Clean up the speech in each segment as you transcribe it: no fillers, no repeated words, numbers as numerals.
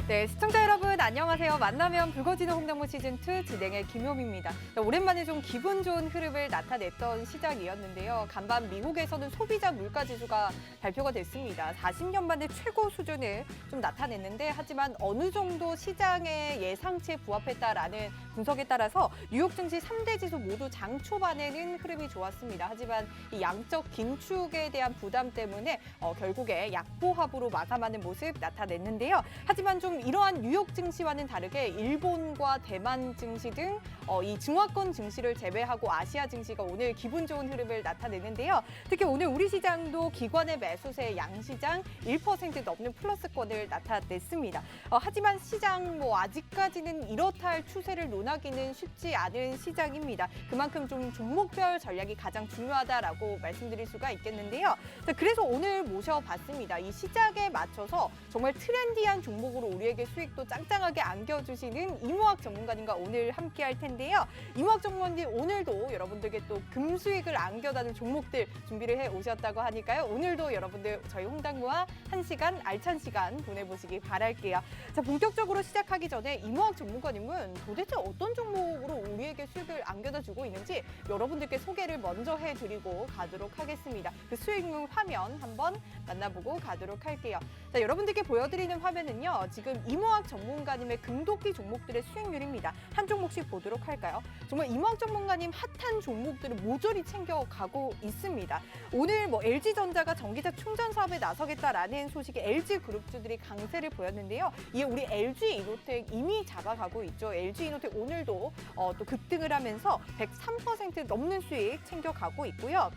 네, 시청자 여러분 안녕하세요. 만나면 붉어지는 홍당무 시즌2 진행의 김효미입니다. 오랜만에 좀 기분 좋은 흐름을 나타냈던 시장이었는데요. 간밤 미국에서는 소비자 물가지수가 발표가 됐습니다. 40년 만에 최고 수준을 좀 나타냈는데 하지만 어느 정도 시장의 예상치에 부합했다라는 분석에 따라서 뉴욕 증시 3대 지수 모두 장 초반에는 흐름이 좋았습니다. 하지만 이 양적 긴축에 대한 부담 때문에 결국에 약보합으로 마감하는 모습 나타냈는데요. 하지만 좀 이러한 뉴욕 증시와는 다르게 일본과 대만 증시 등 이 증화권 증시를 제외하고 아시아 증시가 오늘 기분 좋은 흐름을 나타내는데요. 특히 오늘 우리 시장도 기관의 매수세 양시장 1% 넘는 플러스권을 나타냈습니다. 하지만 시장 아직까지는 이렇다 할 추세를 논하기는 쉽지 않은 시장입니다. 그만큼 좀 종목별 전략이 가장 중요하다라고 말씀드릴 수가 있겠는데요. 자, 그래서 오늘 모셔봤습니다. 이 시장에 맞춰서 정말 트렌디한 종목으로 우리에게 수익도 짱짱하게 안겨주시는 이모학 전문가님과 오늘 함께 할 텐데요. 이모학 전문가님 오늘도 여러분들께 또 금수익을 안겨다는 종목들 준비를 해 오셨다고 하니까요. 오늘도 여러분들 저희 홍당무와 1시간 알찬 시간 보내보시기 바랄게요. 자, 본격적으로 시작하기 전에 이모학 전문가님은 도대체 어떤 종목으로 우리에게 수익을 안겨다 주고 있는지 여러분들께 소개를 먼저 해드리고 가도록 하겠습니다. 그 수익률 화면 한번 만나보고 가도록 할게요. 자, 여러분들께 보여드리는 화면은요. 지금 이모학 전문가님의 금도끼 종목들의 수익률입니다. 한 종목씩 보도록 할까요? 정말 이모학 전문가님 핫한 종목들을 모조리 챙겨가고 있습니다. 오늘 LG전자가 전기차 충전 사업에 나서겠다라는 소식에 LG그룹주들이 강세를 보였는데요. 이에 우리 LG이노텍 이미 잡아가고 있죠. LG이노텍 오늘도 또 급등을 하면서 103% 넘는 수익 챙겨가고 있고요.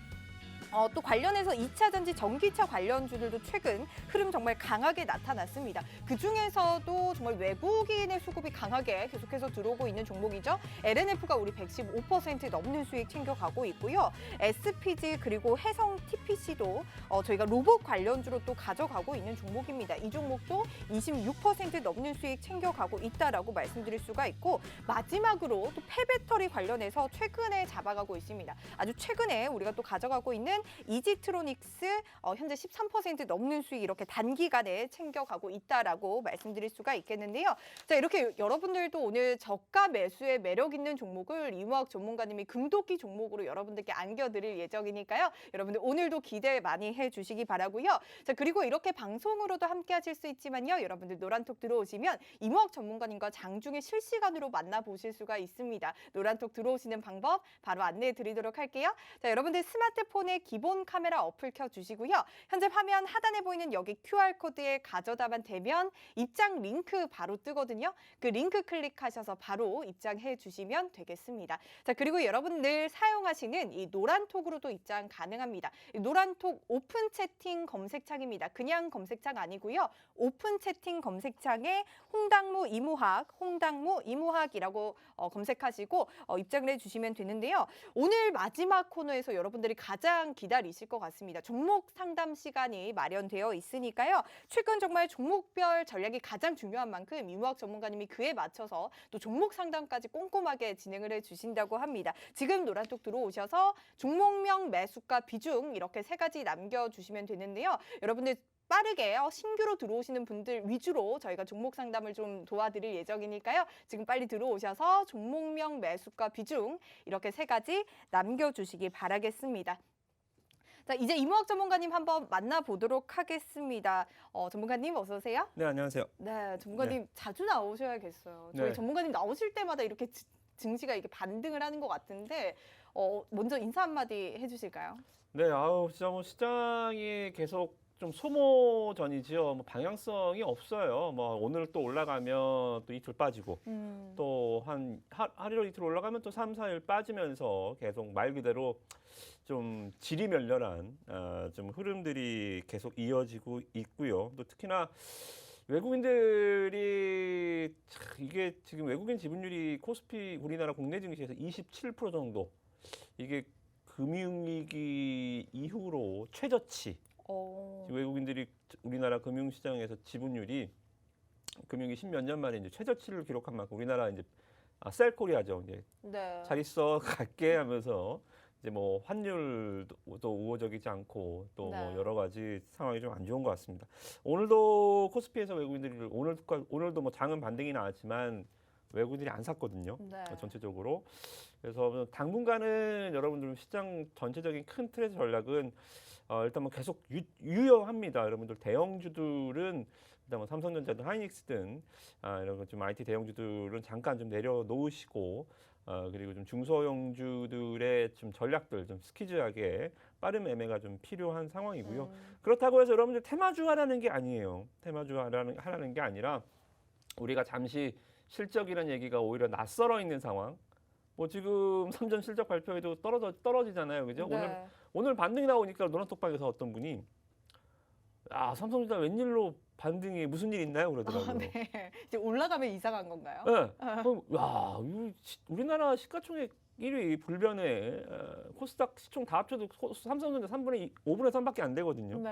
또 관련해서 2차 전지 전기차 관련주들도 최근 흐름 정말 강하게 나타났습니다. 그중에서도 정말 외국인의 수급이 강하게 계속해서 들어오고 있는 종목이죠. LNF가 우리 115% 넘는 수익 챙겨가고 있고요. SPG 그리고 해성 TPC도 저희가 로봇 관련주로 또 가져가고 있는 종목입니다. 이 종목도 26% 넘는 수익 챙겨가고 있다라고 말씀드릴 수가 있고 마지막으로 또 폐배터리 관련해서 최근에 잡아가고 있습니다. 아주 최근에 우리가 또 가져가고 있는 이지트로닉스 현재 13% 넘는 수익 이렇게 단기간에 챙겨가고 있다라고 말씀드릴 수가 있겠는데요. 자, 이렇게 여러분들도 오늘 저가 매수의 매력 있는 종목을 이모학 전문가님이 금도끼 종목으로 여러분들께 안겨드릴 예정이니까요. 여러분들 오늘도 기대 많이 해주시기 바라고요. 자, 그리고 이렇게 방송으로도 함께 하실 수 있지만요. 여러분들 노란톡 들어오시면 이모학 전문가님과 장중에 실시간으로 만나보실 수가 있습니다. 노란톡 들어오시는 방법 바로 안내해 드리도록 할게요. 자, 여러분들 스마트폰에 기본 카메라 어플 켜주시고요. 현재 화면 하단에 보이는 여기 QR코드에 가져다만 되면 입장 링크 바로 뜨거든요. 그 링크 클릭하셔서 바로 입장해 주시면 되겠습니다. 자, 그리고 여러분들 사용하시는 이 노란톡으로도 입장 가능합니다. 이 노란톡 오픈 채팅 검색창입니다. 그냥 검색창 아니고요. 오픈 채팅 검색창에 홍당무 이모학이라고 검색하시고 입장을 해주시면 되는데요. 오늘 마지막 코너에서 여러분들이 가장 기다리실 것 같습니다. 종목 상담 시간이 마련되어 있으니까요. 최근 정말 종목별 전략이 가장 중요한 만큼 이모학 전문가님이 그에 맞춰서 또 종목 상담까지 꼼꼼하게 진행을 해주신다고 합니다. 지금 노란톡 들어오셔서 종목명, 매수가, 비중 이렇게 세 가지 남겨주시면 되는데요. 여러분들 빠르게 신규로 들어오시는 분들 위주로 저희가 종목 상담을 좀 도와드릴 예정이니까요. 지금 빨리 들어오셔서 종목명, 매수가, 비중 이렇게 세 가지 남겨주시기 바라겠습니다. 자, 이제 이모학 전문가님 한번 만나보도록 하겠습니다. 전문가님 어서 오세요. 네, 안녕하세요. 네, 전문가님 네. 자주 나오셔야겠어요. 저희 네. 전문가님 나오실 때마다 이렇게 증시가 이렇게 반등을 하는 것 같은데 먼저 인사 한마디 해주실까요? 네, 진짜 시장이 계속 좀 소모전이지요. 방향성이 없어요. 오늘 또 올라가면 또 이틀 빠지고 또 하루 이틀 올라가면 또 3, 4일 빠지면서 계속 말 그대로 좀 질이 멸렬한 좀 흐름들이 계속 이어지고 있고요. 또 특히나 외국인들이 이게 지금 외국인 지분율이 코스피 우리나라 국내 증시에서 27% 정도 이게 금융위기 이후로 최저치. 외국인들이 우리나라 금융시장에서 지분율이 금융위 10몇 년 만에 이제 최저치를 기록한 만큼 우리나라 이제 셀코리아죠. 이제 네. 잘 있어 갈게 하면서 이제 뭐 환율도 우호적이지 않고 또 뭐 네. 여러 가지 상황이 좀 안 좋은 것 같습니다. 오늘도 코스피에서 외국인들이 오늘도 뭐 장은 반등이 나왔지만 외국인들이 안 샀거든요. 네. 전체적으로. 그래서 당분간은 여러분들 시장 전체적인 큰 틀의 전략은 일단 뭐 계속 유효합니다. 여러분들 대형주들은 일단 뭐 삼성전자든 하이닉스든 이런 거 좀 IT 대형주들은 잠깐 좀 내려놓으시고 그리고 좀 중소형주들의 좀 전략들 좀 스키즈하게 빠른 매매가 좀 필요한 상황이고요. 그렇다고 해서 여러분들 테마주 하라는 게 아니에요. 테마주 하라는 게 아니라 우리가 잠시 실적이라는 얘기가 오히려 낯설어 있는 상황. 뭐 지금 삼전 실적 발표에도 떨어지잖아요, 그죠? 네. 오늘 반등이 나오니까 노란톡방에서 어떤 분이 삼성전자 웬일로 반등이 무슨 일 있나요? 그러더라고요. 네. 이제 올라가면 이상한 건가요? 네. 그럼 우리나라 시가총액 1위 불변에 코스닥 시총 다 합쳐도 삼성전자 5분의 3밖에 안 되거든요. 네.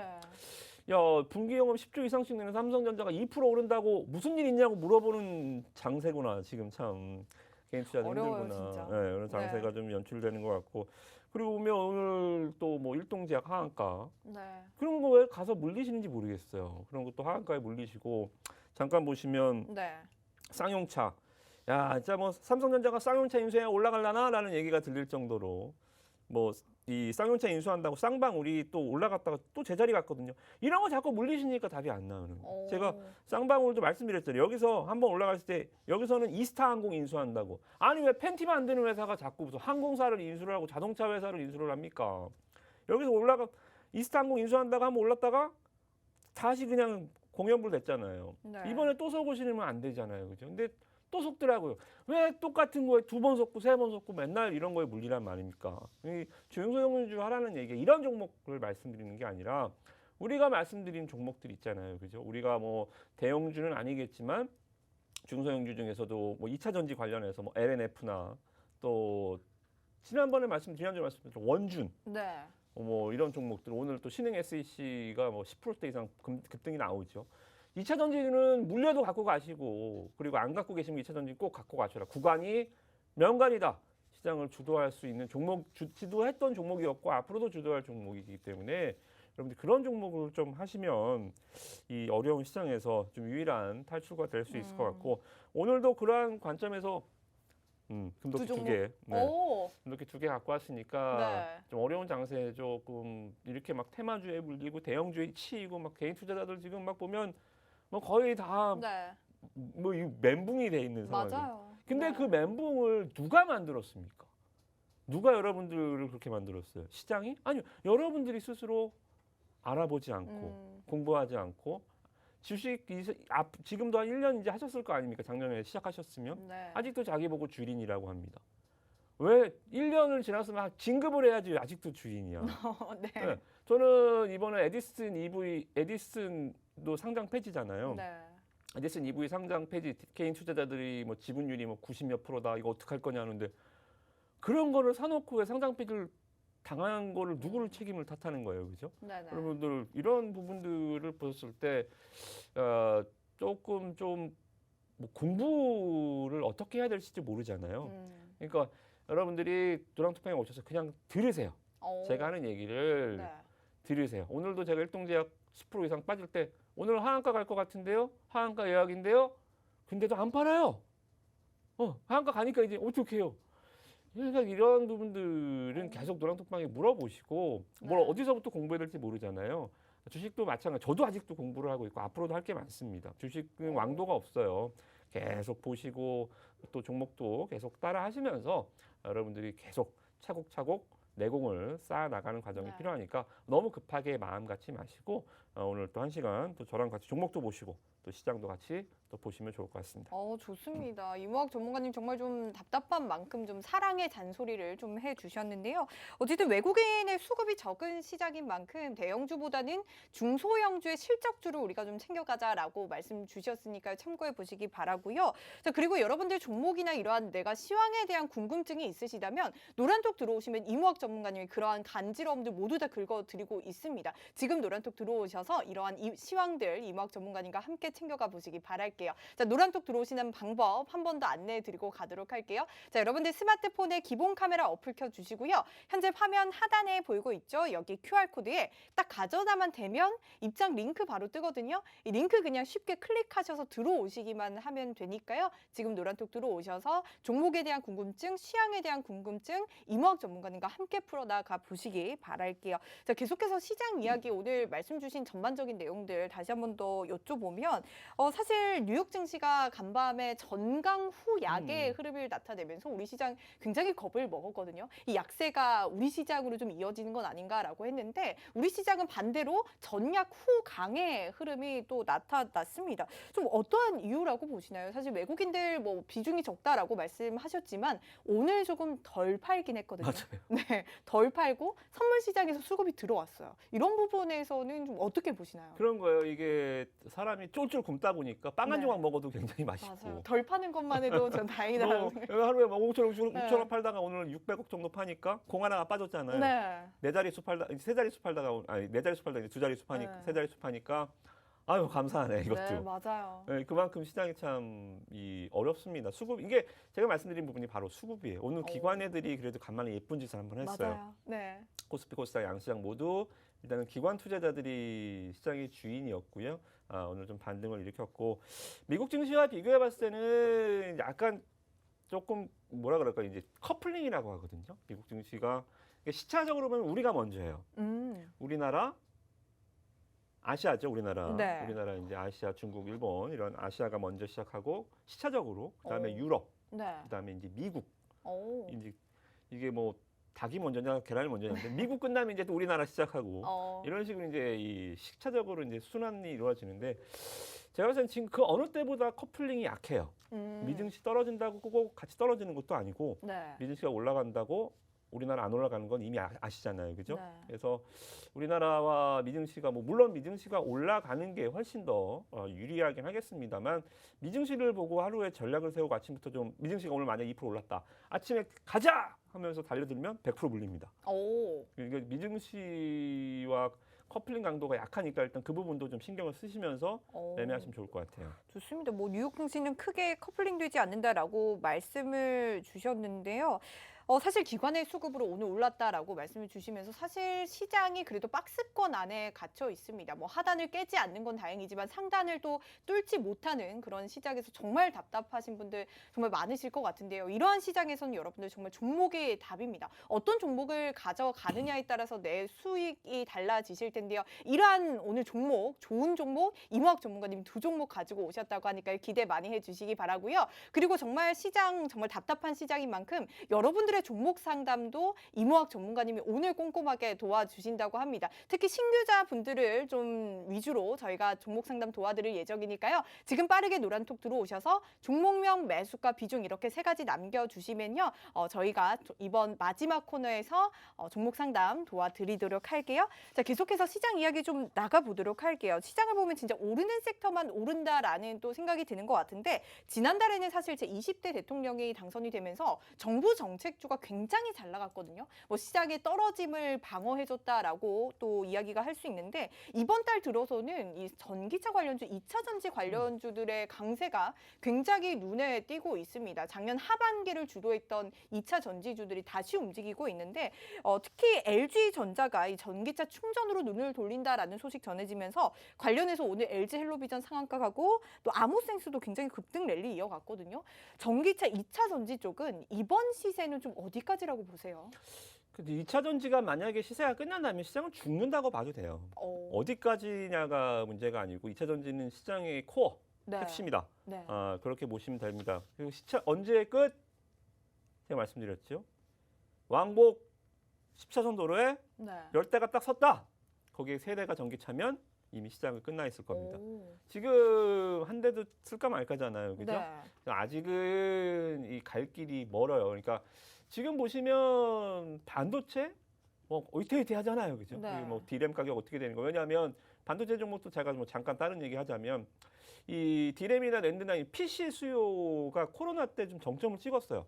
야, 분기 영업 10조 이상씩 내는 삼성전자가 2% 오른다고 무슨 일 있냐고 물어보는 장세구나. 지금 참 개인 투자는 어려워요, 힘들구나. 진짜. 네, 그런 장세가 좀 연출되는 것 같고. 그리고 보면 오늘 또 뭐 일동제약 하한가 네. 그런 거 왜 가서 물리시는지 모르겠어요. 그런 것도 하한가에 물리시고 잠깐 보시면 네. 쌍용차. 야, 진짜 뭐 삼성전자가 쌍용차 인수해 올라갈라나라는 얘기가 들릴 정도로 뭐 이 쌍용차 인수한다고 쌍방울이 또 올라갔다가 또 제자리 갔거든요. 이런 거 자꾸 물리시니까 답이 안 나오는 거예요. 제가 쌍방울도 말씀드렸잖아요. 여기서 한번 올라갔을 때 여기서는 이스타항공 인수한다고. 아니 왜 팬티 만드는 회사가 자꾸 무슨 항공사를 인수를 하고 자동차 회사를 인수를 합니까? 여기서 이스타항공 인수한다고 한번 올랐다가 다시 그냥 공연불 됐잖아요. 네. 이번에 또 속고 신으면 안 되잖아요. 그죠? 근데 또 속더라고요. 왜 똑같은 거에 2번 속고 3번 속고 맨날 이런 거에 물리란 말입니까? 이 중소형주 하라는 얘기 이런 종목을 말씀드리는 게 아니라 우리가 말씀드린 종목들 있잖아요. 그죠? 우리가 뭐 대형주는 아니겠지만 중소형주 중에서도 뭐 2차 전지 관련해서 뭐 LNF나 또 지난주에 말씀드린 원준 네. 뭐 이런 종목들 오늘 또 신흥 SEC가 뭐 10% 이상 급등이 나오죠. 2차 전지는 물려도 갖고 가시고 그리고 안 갖고 계시면 2차 전지 꼭 갖고 가셔라. 구간이 명간이다. 시장을 주도할 수 있는 주도했던 종목이었고 앞으로도 주도할 종목이기 때문에 여러분들 그런 종목을 좀 하시면 이 어려운 시장에서 좀 유일한 탈출구가 될 수 있을 것 같고 오늘도 그러한 관점에서 금도끼 두 개, 금도끼 2개 갖고 왔으니까 네. 좀 어려운 장세에 조금 이렇게 막 테마주에 물리고 대형주에 치이고 막 개인 투자자들 지금 막 보면 뭐 거의 다 뭐 네. 이 멘붕이 돼 있는 상황이에요. 맞아요. 근데 네. 그 멘붕을 누가 만들었습니까? 누가 여러분들을 그렇게 만들었어요? 시장이? 아니요. 여러분들이 스스로 알아보지 않고 공부하지 않고 주식 지금도 한 1년 이제 하셨을 거 아닙니까? 작년에 시작하셨으면 네. 아직도 자기 보고 주린이라고 합니다. 왜 1년을 지났으면 진급을 해야지 아직도 주린이야. 네. 네. 저는 이번에 에디슨도 상장 폐지잖아요. 네. 에디슨 EV 상장 폐지 개인 투자자들이 뭐 지분율이 뭐 90몇 %다 이거 어떡할 거냐 하는데 그런 거를 사놓고 왜 상장 폐지를 당한 거를 누구를 책임을 탓하는 거예요, 그죠? 네네. 여러분들 이런 부분들을 보셨을 때 조금 좀 뭐 공부를 어떻게 해야 될지 모르잖아요. 그러니까 여러분들이 노랑투팡에 오셔서 그냥 들으세요. 제가 하는 얘기를 네. 들으세요. 오늘도 제가 일동제약 10% 이상 빠질 때 오늘 하한가 갈 것 같은데요? 하한가 예약인데요? 근데도 안 팔아요. 하한가 가니까 이제 어떻게 해요? 그러니까 이런 부분들은 계속 노랑톡방에 물어보시고 뭘 네. 어디서부터 공부해야 될지 모르잖아요. 주식도 마찬가지. 저도 아직도 공부를 하고 있고 앞으로도 할 게 많습니다. 주식은 왕도가 없어요. 계속 보시고 또 종목도 계속 따라 하시면서 여러분들이 계속 차곡차곡 내공을 쌓아 나가는 과정이 네. 필요하니까 너무 급하게 마음 갖지 마시고 오늘 또 1시간 또 저랑 같이 종목도 보시고 또 시장도 같이 또 보시면 좋을 것 같습니다. 좋습니다. 이무학 전문가님 정말 좀 답답한 만큼 좀 사랑의 잔소리를 좀 해주셨는데요. 어쨌든 외국인의 수급이 적은 시장인 만큼 대형주보다는 중소형주의 실적주를 우리가 좀 챙겨가자라고 말씀 주셨으니까요. 참고해 보시기 바라고요. 자, 그리고 여러분들 종목이나 이러한 내가 시황에 대한 궁금증이 있으시다면 노란톡 들어오시면 이무학 전문가님이 그러한 간지러움들 모두 다 긁어드리고 있습니다. 지금 노란톡 들어오셔서 이러한 시황들 이무학 전문가님과 함께 챙겨가 보시기 바랄게요. 자, 노란톡 들어오시는 방법 한 번 더 안내해 드리고 가도록 할게요. 자, 여러분들 스마트폰에 기본 카메라 어플 켜 주시고요. 현재 화면 하단에 보이고 있죠? 여기 QR코드에 딱 가져다만 대면 입장 링크 바로 뜨거든요. 이 링크 그냥 쉽게 클릭하셔서 들어오시기만 하면 되니까요. 지금 노란톡 들어오셔서 종목에 대한 궁금증, 시황에 대한 궁금증, 이모학 전문가님과 함께 풀어나가 보시기 바랄게요. 자, 계속해서 시장 이야기 오늘 말씀 주신 전반적인 내용들 다시 한 번 더 여쭤보면 사실 뉴욕 증시가 간밤에 전강 후 약의 흐름을 나타내면서 우리 시장 굉장히 겁을 먹었거든요. 이 약세가 우리 시장으로 좀 이어지는 건 아닌가라고 했는데 우리 시장은 반대로 전약 후 강의 흐름이 또 나타났습니다. 좀 어떠한 이유라고 보시나요? 사실 외국인들 뭐 비중이 적다라고 말씀하셨지만 오늘 조금 덜 팔긴 했거든요. 맞아요. 네, 덜 팔고 선물 시장에서 수급이 들어왔어요. 이런 부분에서는 좀 어떻게 보시나요? 그런 거예요. 이게 사람이 쫄쫄 굶다 보니까 빵 한 네. 조각 먹어도 굉장히 맛있고. 맞아요. 덜 파는 것만 해도 전 다행이다라는 생각. 하루에 뭐 5천 원, 네. 6천 원 팔다가 오늘 600억 정도 파니까 공 하나가 빠졌잖아요. 네. 네 자릿수 팔다, 세 자릿수 팔다가 아니 네 자릿수 팔다가 두 자릿수 파니까 네. 세 자릿수 파니까 아유 감사하네 이것도. 네, 맞아요. 네, 그만큼 시장이 참 어렵습니다. 수급 이게 제가 말씀드린 부분이 바로 수급이에요. 오늘 기관애들이 그래도 간만에 예쁜 짓을 한번 했어요. 맞아요. 네. 코스피, 코스닥, 양시장 모두 일단은 기관 투자자들이 시장의 주인이었고요. 오늘 좀 반등을 일으켰고 미국 증시와 비교해 봤을 때는 약간 조금 뭐라 그럴까 이제 커플링이라고 하거든요. 미국 증시가 시차적으로 보면 우리가 먼저예요. 우리나라 아시아죠, 우리나라. 네. 우리나라 이제 아시아, 중국, 일본 이런 아시아가 먼저 시작하고 시차적으로 그다음에 오. 유럽, 네. 그다음에 이제 미국. 오. 이제 이게 뭐 닭이 먼저냐 계란이 먼저냐인데 미국 끝나면 이제 또 우리나라 시작하고 이런 식으로 이제 이 시차적으로 이제 순환이 이루어지는데 제가 봤을 땐 지금 그 어느 때보다 커플링이 약해요. 미증시 떨어진다고 꼭 같이 떨어지는 것도 아니고 네. 미증시가 올라간다고 우리나라 안 올라가는 건 이미 아시잖아요, 그죠? 네. 그래서 우리나라와 미증시가 뭐 물론 미증시가 올라가는 게 훨씬 더 유리하긴 하겠습니다만 미증시를 보고 하루에 전략을 세우고 아침부터 좀 미증시가 오늘 만약 2% 올랐다, 아침에 가자 하면서 달려들면 100% 물립니다. 오. 그러니까 미증시와 커플링 강도가 약하니까 일단 그 부분도 좀 신경을 쓰시면서 오. 매매하시면 좋을 것 같아요. 좋습니다. 뭐 뉴욕 증시는 크게 커플링되지 않는다라고 말씀을 주셨는데요. 사실 기관의 수급으로 오늘 올랐다라고 말씀을 주시면서 사실 시장이 그래도 박스권 안에 갇혀 있습니다. 뭐 하단을 깨지 않는 건 다행이지만 상단을 또 뚫지 못하는 그런 시장에서 정말 답답하신 분들 정말 많으실 것 같은데요. 이러한 시장에서는 여러분들 정말 종목이 답입니다. 어떤 종목을 가져가느냐에 따라서 내 수익이 달라지실 텐데요. 이러한 오늘 종목, 좋은 종목, 이모학 전문가님 두 종목 가지고 오셨다고 하니까 기대 많이 해주시기 바라고요. 그리고 정말 시장, 정말 답답한 시장인 만큼 여러분들 종목 상담도 이모학 전문가님이 오늘 꼼꼼하게 도와주신다고 합니다. 특히 신규자 분들을 좀 위주로 저희가 종목 상담 도와드릴 예정이니까요. 지금 빠르게 노란톡 들어오셔서 종목명, 매수가, 비중 이렇게 세 가지 남겨주시면요. 저희가 이번 마지막 코너에서 종목 상담 도와드리도록 할게요. 자, 계속해서 시장 이야기 좀 나가보도록 할게요. 시장을 보면 진짜 오르는 섹터만 오른다라는 또 생각이 드는 것 같은데 지난달에는 사실 제 20대 대통령이 당선이 되면서 정부 정책주가 굉장히 잘 나갔거든요. 뭐 시장의 떨어짐을 방어해줬다라고 또 이야기가 할 수 있는데 이번 달 들어서는 이 전기차 관련주, 2차 전지 관련주들의 강세가 굉장히 눈에 띄고 있습니다. 작년 하반기를 주도했던 2차 전지주들이 다시 움직이고 있는데 특히 LG전자가 이 전기차 충전으로 눈을 돌린다라는 소식 전해지면서 관련해서 오늘 LG 헬로비전 상한가하고 또 아모생스도 굉장히 급등 랠리 이어갔거든요. 전기차 2차 전지 쪽은 이번 시세는 좀 어디까지라고 보세요? 근데 2차 전지가 만약에 시세가 끝난다면 시장은 죽는다고 봐도 돼요. 어디까지냐가 문제가 아니고 2차 전지는 시장의 코어, 네. 핵심이다. 네. 그렇게 보시면 됩니다. 그리고 언제 끝? 제가 말씀드렸죠. 왕복 10차선 도로에 네. 10대가 딱 섰다. 거기에 3대가 전기차면 이미 시장은 끝나 있을 겁니다. 오. 지금 한 대도 쓸까 말까잖아요. 그죠? 네. 아직은 이 갈 길이 멀어요. 그러니까 지금 보시면 반도체 뭐 위태위태하잖아요. 그죠? 네. 뭐 D램 가격 어떻게 되는 거? 왜냐하면 반도체 종목도 제가 뭐 잠깐 다른 얘기 하자면 이 D램이나 낸드나 이 PC 수요가 코로나 때 좀 정점을 찍었어요.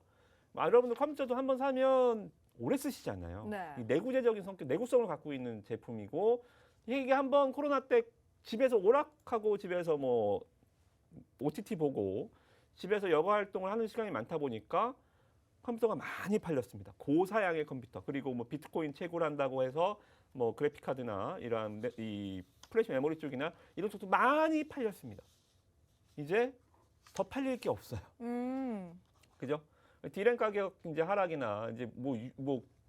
여러분들 컴퓨터도 한번 사면 오래 쓰시잖아요. 네. 이 내구재적인 성격, 내구성을 갖고 있는 제품이고 이게 한번 코로나 때 집에서 오락하고 집에서 뭐 OTT 보고 집에서 여가 활동을 하는 시간이 많다 보니까 컴퓨터가 많이 팔렸습니다. 고사양의 컴퓨터 그리고 뭐 비트코인 채굴한다고 해서 뭐 그래픽 카드나 이러한 이 플래시 메모리 쪽이나 이런 쪽도 많이 팔렸습니다. 이제 더 팔릴 게 없어요. 그죠? 디램 가격 이제 하락이나 이제 뭐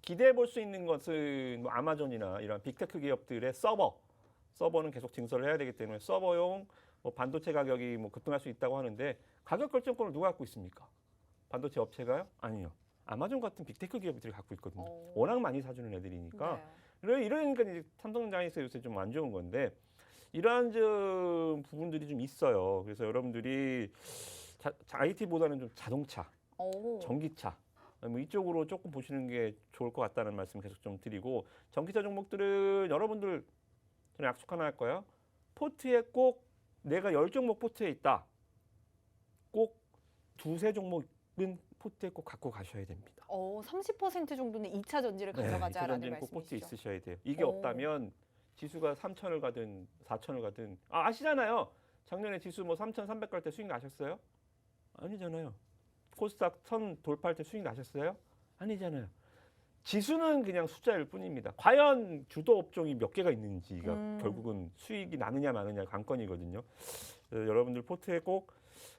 기대해 볼 수 있는 것은 뭐 아마존이나 이런 빅테크 기업들의 서버는 계속 증설을 해야 되기 때문에 서버용 뭐 반도체 가격이 뭐 급등할 수 있다고 하는데 가격 결정권을 누가 갖고 있습니까? 반도체 업체가요? 아니요. 아마존 같은 빅테크 기업들이 갖고 있거든요. 워낙 많이 사주는 애들이니까. 네. 이러니까 이제 삼성전자에서 요새 좀 안 좋은 건데 이러한 좀 부분들이 좀 있어요. 그래서 여러분들이 IT보다는 좀 자동차, 전기차 뭐 이쪽으로 조금 보시는 게 좋을 것 같다는 말씀 계속 좀 드리고 전기차 종목들은 여러분들 저는 약속 하나 할 거예요. 포트에 꼭 내가 10종목 포트에 있다. 꼭 두세 종목은 포트에 꼭 갖고 가셔야 됩니다. 30% 정도는 2차 전지를 가져가자라는 말씀이시죠. 꼭 포트에 있으셔야 돼요. 이게 없다면 지수가 3천을 가든 4천을 가든 아시잖아요. 작년에 지수 뭐 3,300 갈 때 수익 나셨어요? 아니잖아요. 코스닥 1,000 돌파할 때 수익 나셨어요? 아니잖아요. 지수는 그냥 숫자일 뿐입니다. 과연 주도 업종이 몇 개가 있는지가 결국은 수익이 나느냐 마느냐 관건이거든요. 여러분들 포트에 꼭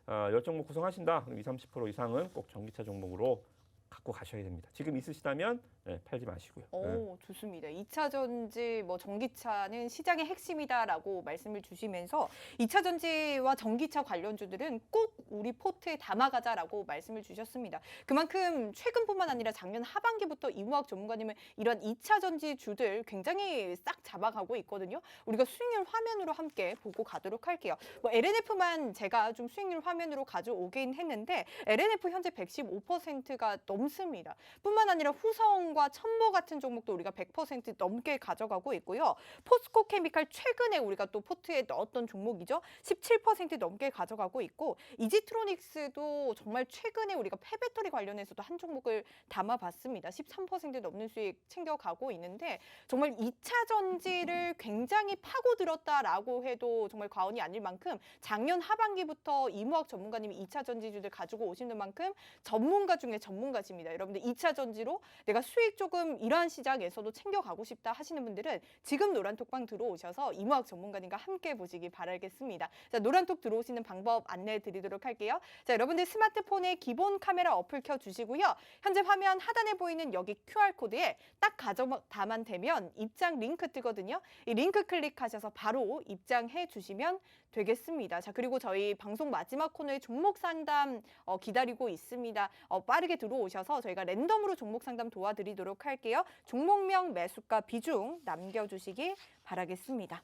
10종목 구성하신다. 그럼 20, 30% 이상은 꼭 전기차 종목으로 갖고 가셔야 됩니다. 지금 있으시다면 팔지 마시고요. 좋습니다. 2차 전지, 뭐 전기차는 시장의 핵심이다라고 말씀을 주시면서 2차 전지와 전기차 관련주들은 꼭 우리 포트에 담아가자라고 말씀을 주셨습니다. 그만큼 최근뿐만 아니라 작년 하반기부터 이무학 전문가님은 이런 2차 전지 주들 굉장히 싹 잡아가고 있거든요. 우리가 수익률 화면으로 함께 보고 가도록 할게요. 뭐 LNF만 제가 좀 수익률 화면으로 가져오긴 했는데 LNF 현재 115%가 넘습니다. 뿐만 아니라 후성과 첨보 같은 종목도 우리가 100% 넘게 가져가고 있고요. 포스코 케미칼 최근에 우리가 또 포트에 넣었던 종목이죠. 17% 넘게 가져가고 있고 이지트로닉스도 정말 최근에 우리가 폐배터리 관련해서도 한 종목을 담아봤습니다. 13% 넘는 수익 챙겨가고 있는데 정말 2차 전지를 굉장히 파고들었다라고 해도 정말 과언이 아닐 만큼 작년 하반기부터 이무학 전문가님이 2차 전지주들 가지고 오시는 만큼 전문가 중에 전문가십니다. 여러분들 2차 전지로 내가 수익 조금 이러한 시장에서도 챙겨가고 싶다 하시는 분들은 지금 노란톡방 들어오셔서 이무학 전문가님과 함께 보시기 바라겠습니다. 자, 노란톡 들어오시는 방법 안내해 드리도록 할게요. 자, 여러분들 스마트폰에 기본 카메라 어플 켜주시고요. 현재 화면 하단에 보이는 여기 QR코드에 딱 가져다만 되면 입장 링크 뜨거든요. 이 링크 클릭하셔서 바로 입장해 주시면 되겠습니다. 자, 그리고 저희 방송 마지막 코너에 종목 상담 기다리고 있습니다. 빠르게 들어오셔서 저희가 랜덤으로 종목 상담 도와드리도록 할게요. 종목명, 매수가, 비중 남겨주시기 바라겠습니다.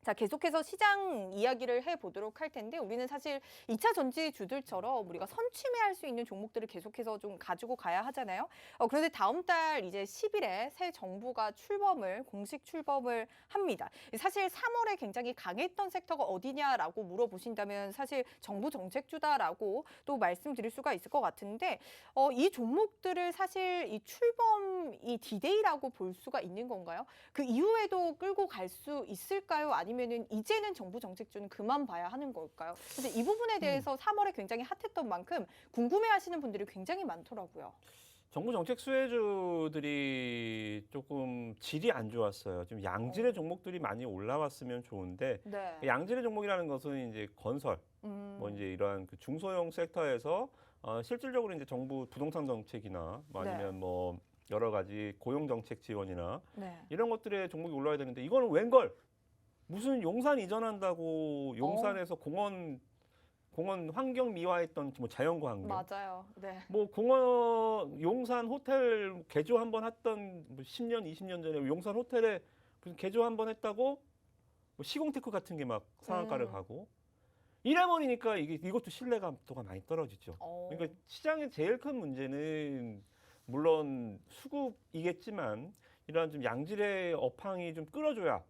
자, 계속해서 시장 이야기를 해보도록 할 텐데 우리는 사실 2차 전지주들처럼 우리가 선취매할 수 있는 종목들을 계속해서 좀 가지고 가야 하잖아요. 그런데 다음 달 이제 10일에 새 정부가 공식 출범을 합니다. 사실 3월에 굉장히 강했던 섹터가 어디냐라고 물어보신다면 사실 정부 정책주다라고 또 말씀드릴 수가 있을 것 같은데 이 종목들을 사실 이 출범, 이 디데이라고 볼 수가 있는 건가요? 그 이후에도 끌고 갈 수 있을까요? 아니면은 이제는 정부 정책주는 그만 봐야 하는 걸까요? 근데 이 부분에 대해서 3월에 굉장히 핫했던 만큼 궁금해하시는 분들이 굉장히 많더라고요. 정부 정책 수혜주들이 조금 질이 안 좋았어요. 좀 양질의 종목들이 많이 올라왔으면 좋은데 네. 양질의 종목이라는 것은 이제 건설, 뭐 이제 이러한 그 중소형 섹터에서 실질적으로 이제 정부 부동산 정책이나 뭐 아니면 뭐 여러 가지 고용 정책 지원이나 이런 것들의 종목이 올라야 되는데 이거는 웬걸? 무슨 용산 이전한다고 용산에서 공원 환경 미화했던 뭐 자연과 환경. 맞아요. 네. 뭐 공원 용산 호텔 개조 한번 했던 뭐 10년 20년 전에 용산 호텔에 무슨 개조 한번 했다고 뭐 시공테크 같은 게 막 상한가를 가고 이래버리니까 이것도 신뢰감도가 많이 떨어지죠. 그러니까 시장의 제일 큰 문제는 물론 수급이겠지만 이러한 좀 양질의 업황이 좀 끌어줘야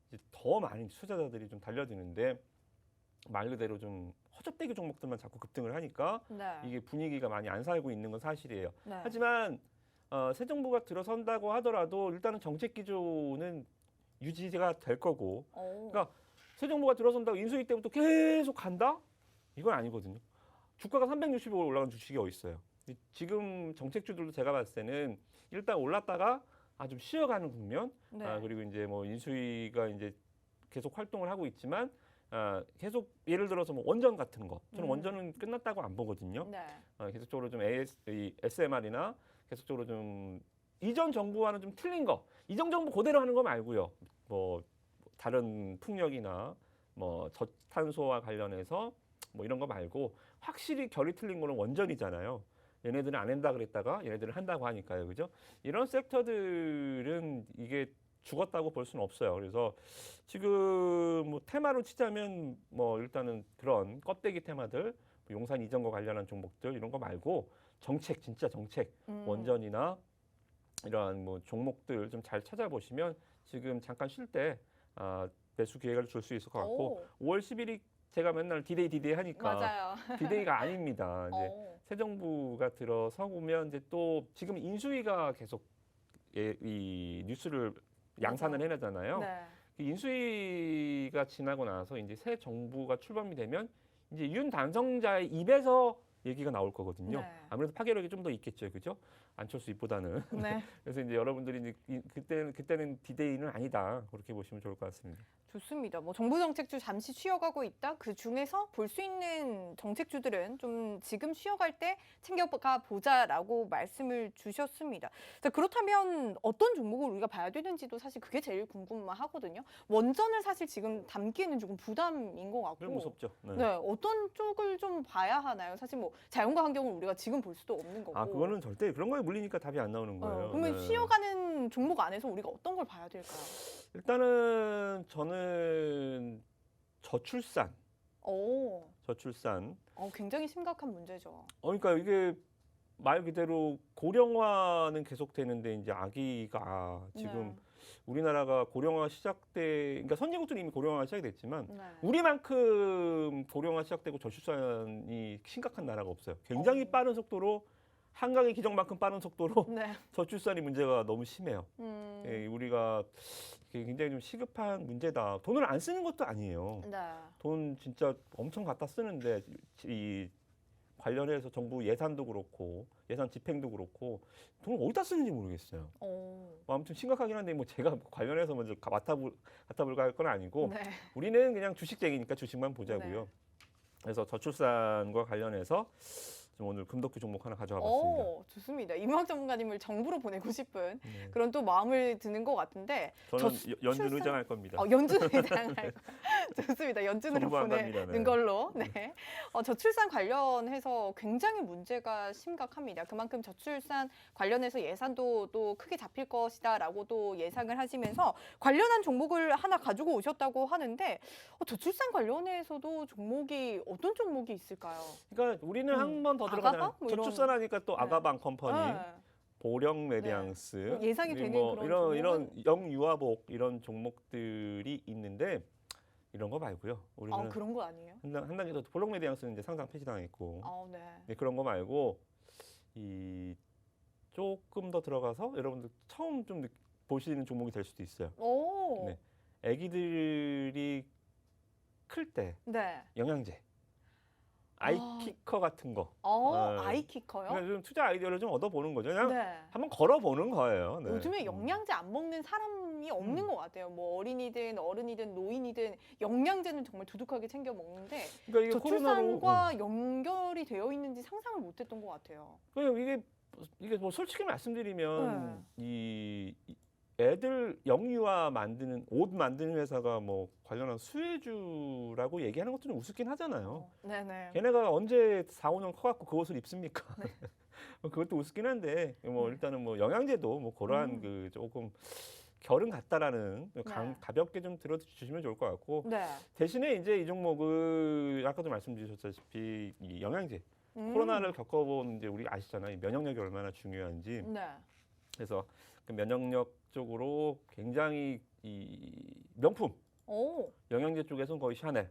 이제 더 많은 투자자들이 좀 달려드는데 말 그대로 좀 허접대기 종목들만 자꾸 급등을 하니까 이게 분위기가 많이 안 살고 있는 건 사실이에요. 하지만 새 정부가 들어선다고 하더라도 일단은 정책 기조는 유지가 될 거고 그러니까 새 정부가 들어선다고 인수위 때부터 계속 간다? 이건 아니거든요. 주가가 360억 올라간 주식이 어디 있어요? 지금 정책주들도 제가 봤을 때는 일단 올랐다가 좀 쉬어가는 국면. 네. 그리고 이제 뭐 인수위가 이제 계속 활동을 하고 있지만 계속 예를 들어서 뭐 원전 같은 거 저는 원전은 끝났다고 안 보거든요. 네. 계속적으로 좀 SMR이나 계속적으로 좀 이전 정부와는 좀 틀린 거, 이전 정부 그대로 하는 거 말고요. 뭐 다른 풍력이나 뭐 저탄소와 관련해서 뭐 이런 거 말고 확실히 결이 틀린 거는 원전이잖아요. 얘네들은 안 한다 그랬다가 얘네들은 한다고 하니까요, 그죠? 이런 섹터들은 이게 죽었다고 볼 수는 없어요. 그래서 지금 뭐 테마로 치자면 뭐 일단은 그런 껍데기 테마들, 용산 이전과 관련한 종목들 이런 거 말고 정책, 진짜 정책, 원전이나 이러한 뭐 종목들 좀 잘 찾아보시면 지금 잠깐 쉴 때 매수 기회를 줄 수 있을 것 같고 5월 10일이 제가 맨날 디데이 하니까 맞아요. 디데이가 아닙니다. 이제 새 정부가 들어서면 이제 또 지금 인수위가 계속 이 뉴스를 양산을 해내잖아요. 네. 인수위가 지나고 나서 이제 새 정부가 출범이 되면 이제 윤 당선자의 입에서 얘기가 나올 거거든요. 네. 아무래도 파괴력이 좀 더 있겠죠, 그죠? 안철수 입보다는. 네. 그래서 이제 여러분들이 이제 그때는 디데이는 아니다 그렇게 보시면 좋을 것 같습니다. 좋습니다. 뭐 정부 정책주 잠시 쉬어가고 있다. 그 중에서 볼 수 있는 정책주들은 좀 지금 쉬어갈 때 챙겨가 보자라고 말씀을 주셨습니다. 자, 그렇다면 어떤 종목을 우리가 봐야 되는지도 사실 그게 제일 궁금하거든요. 원전을 사실 지금 담기에는 조금 부담인 것 같고. 무섭죠. 네. 네, 어떤 쪽을 좀 봐야 하나요? 사실 뭐 자연과 환경을 우리가 지금 볼 수도 없는 거고. 그거는 절대 그런 거에 물리니까 답이 안 나오는 거예요. 그러면 네. 쉬어가는 종목 안에서 우리가 어떤 걸 봐야 될까요? 일단은 저는 저출산. 굉장히 심각한 문제죠. 그러니까 이게 말 그대로 고령화는 계속되는데 이제 아기가 지금 우리나라가 고령화 그러니까 선진국들이 이미 고령화가 시작이 됐지만 우리만큼 고령화 시작되고 저출산이 심각한 나라가 없어요. 굉장히 빠른 속도로 한강의 기적만큼 빠른 속도로 저출산이 문제가 너무 심해요. 우리가 굉장히 좀 시급한 문제다. 돈을 안 쓰는 것도 아니에요. 돈 진짜 엄청 갖다 쓰는데 이 관련해서 정부 예산도 그렇고 예산 집행도 그렇고 돈을 어디다 쓰는지 모르겠어요. 아무튼 심각하긴 한데 뭐 제가 관련해서 먼저 맡아볼까 할 건 아니고 우리는 그냥 주식쟁이니까 주식만 보자고요. 그래서 저출산과 관련해서 좀 오늘 금덕기 종목 하나 가져와 봤습니다. 좋습니다. 이명학 전문가님을 정부로 보내고 싶은 그런 또 마음을 드는 것 같은데 저는 연준 의장할 겁니다. 연준 의장할 좋습니다. 연준으로 보내는 걸로. 저출산 관련해서 굉장히 문제가 심각합니다. 그만큼 저출산 관련해서 예산도 또 크게 잡힐 것이다라고 또 예상을 하시면서 관련한 종목을 하나 가지고 오셨다고 하는데 저출산 관련해서도 종목이 어떤 종목이 있을까요? 그러니까 우리는 한 번 더 들어가잖아요. 저출산하니까 또 아가방 컴퍼니, 보령 메디앙스, 예상이 되는 이런 영유아복 이런 종목들이 있는데 이런 거 말고요. 우리는 그런 거 아니에요? 한 단계 더 보령 메디앙스는 이제 상장 폐지당했고 그런 거 말고 이 조금 더 들어가서 여러분들 처음 좀 보시는 종목이 될 수도 있어요. 아기들이 클 때 영양제. 아이키커 같은 거. 아이키커요? 그러니까 좀 투자 아이디어를 좀 얻어보는 거죠. 그냥 한번 걸어보는 거예요. 요즘에 영양제 안 먹는 사람이 없는 것 같아요. 뭐 어린이든 어른이든 노인이든 영양제는 정말 두둑하게 챙겨 먹는데 그러니까 저출산과 연결이 되어 있는지 상상을 못했던 것 같아요. 이게 뭐 솔직히 말씀드리면 이 애들 영유아 만드는 옷 만드는 회사가 뭐 관련한 수혜주라고 얘기하는 것도 좀 우습긴 하잖아요. 걔네가 언제 4, 5년 커갖고 그 옷을 입습니까? 그것도 우습긴 한데 뭐 일단은 뭐 영양제도 뭐 그러한 그 조금 결은 같다라는 가볍게 좀 들어주시면 좋을 것 같고 대신에 이제 이 종목은 아까도 말씀드렸다시피 이 영양제 코로나를 겪어본 이제 우리 아시잖아요. 면역력이 얼마나 중요한지. 그래서 그 면역력 쪽으로 굉장히 이 명품 영양제 쪽에서는 거의 샤넬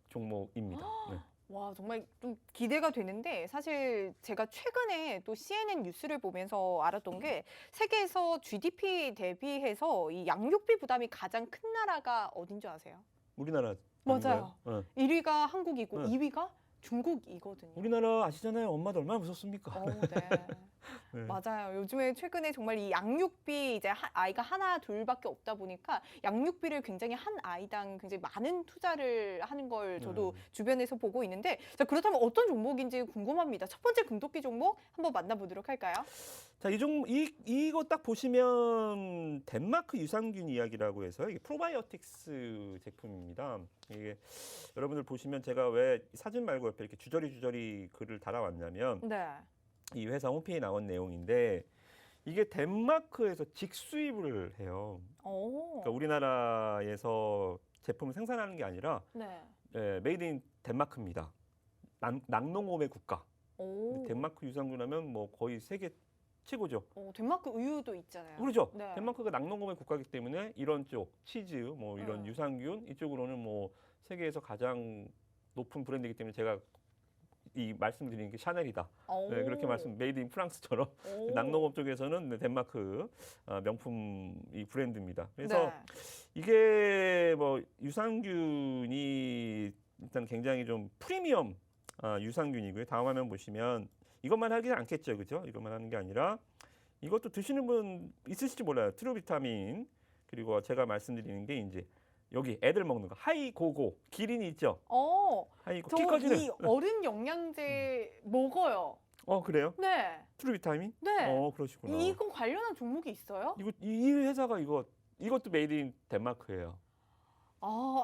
종목입니다. 와, 정말 좀 기대가 되는데 사실 제가 최근에 또 CNN 뉴스를 보면서 알았던 게 세계에서 GDP 대비해서 이 양육비 부담이 가장 큰 나라가 어딘 줄 아세요? 우리나라. 맞아요. 아닌가요? 1위가 한국이고 네. 2위가 중국이거든요. 우리나라 아시잖아요. 엄마도 얼마나 무섭습니까? 네. 네. 맞아요. 요즘에 최근에 정말 이 양육비 이제 아이가 하나 둘밖에 없다 보니까 양육비를 굉장히 한 아이당 굉장히 많은 투자를 하는 걸 저도 주변에서 보고 있는데 자, 그렇다면 어떤 종목인지 궁금합니다. 첫 번째 금토끼 종목 한번 만나보도록 할까요? 자, 이거 딱 보시면 덴마크 유산균 이야기라고 해서 이게 프로바이오틱스 제품입니다. 이게 여러분들 보시면 제가 왜 사진 말고 옆에 이렇게 주저리 글을 달아왔냐면 네. 이 회사 홈페이지에 나온 내용인데 이게 덴마크에서 직수입을 해요. 오. 그러니까 우리나라에서 제품을 생산하는 게 아니라 네. 메이드 인 덴마크입니다. 낙농업의 국가. 오. 덴마크 유산균 하면 뭐 거의 세계 최고죠. 덴마크 우유도 있잖아요. 그렇죠. 네. 덴마크가 낙농업의 국가이기 때문에 이런 쪽 치즈, 뭐 이런 유산균 이쪽으로는 뭐 세계에서 가장 높은 브랜드이기 때문에 제가 이 말씀드리는 게 샤넬이다. 네, 그렇게 메이드 인 프랑스처럼 낙농업 쪽에서는 덴마크 명품 이 브랜드입니다. 그래서 네. 이게 뭐 유산균이 일단 굉장히 좀 프리미엄 유산균이고요. 다음 화면 보시면 이것만 하지 않겠죠, 그죠? 이것만 하는 게 아니라 이것도 드시는 분 있으실지 몰라요. 트루비타민 그리고 제가 말씀드리는 게 이제 여기 애들 먹는 거 하이고고 기린이 있죠. 하이고 키 커지는. 이 어른 영양제 먹어요. 그래요? 네. 트루비타민? 네. 그러시구나. 이거 관련한 종목이 있어요? 이 회사가 이것도 메이드 인 덴마크예요.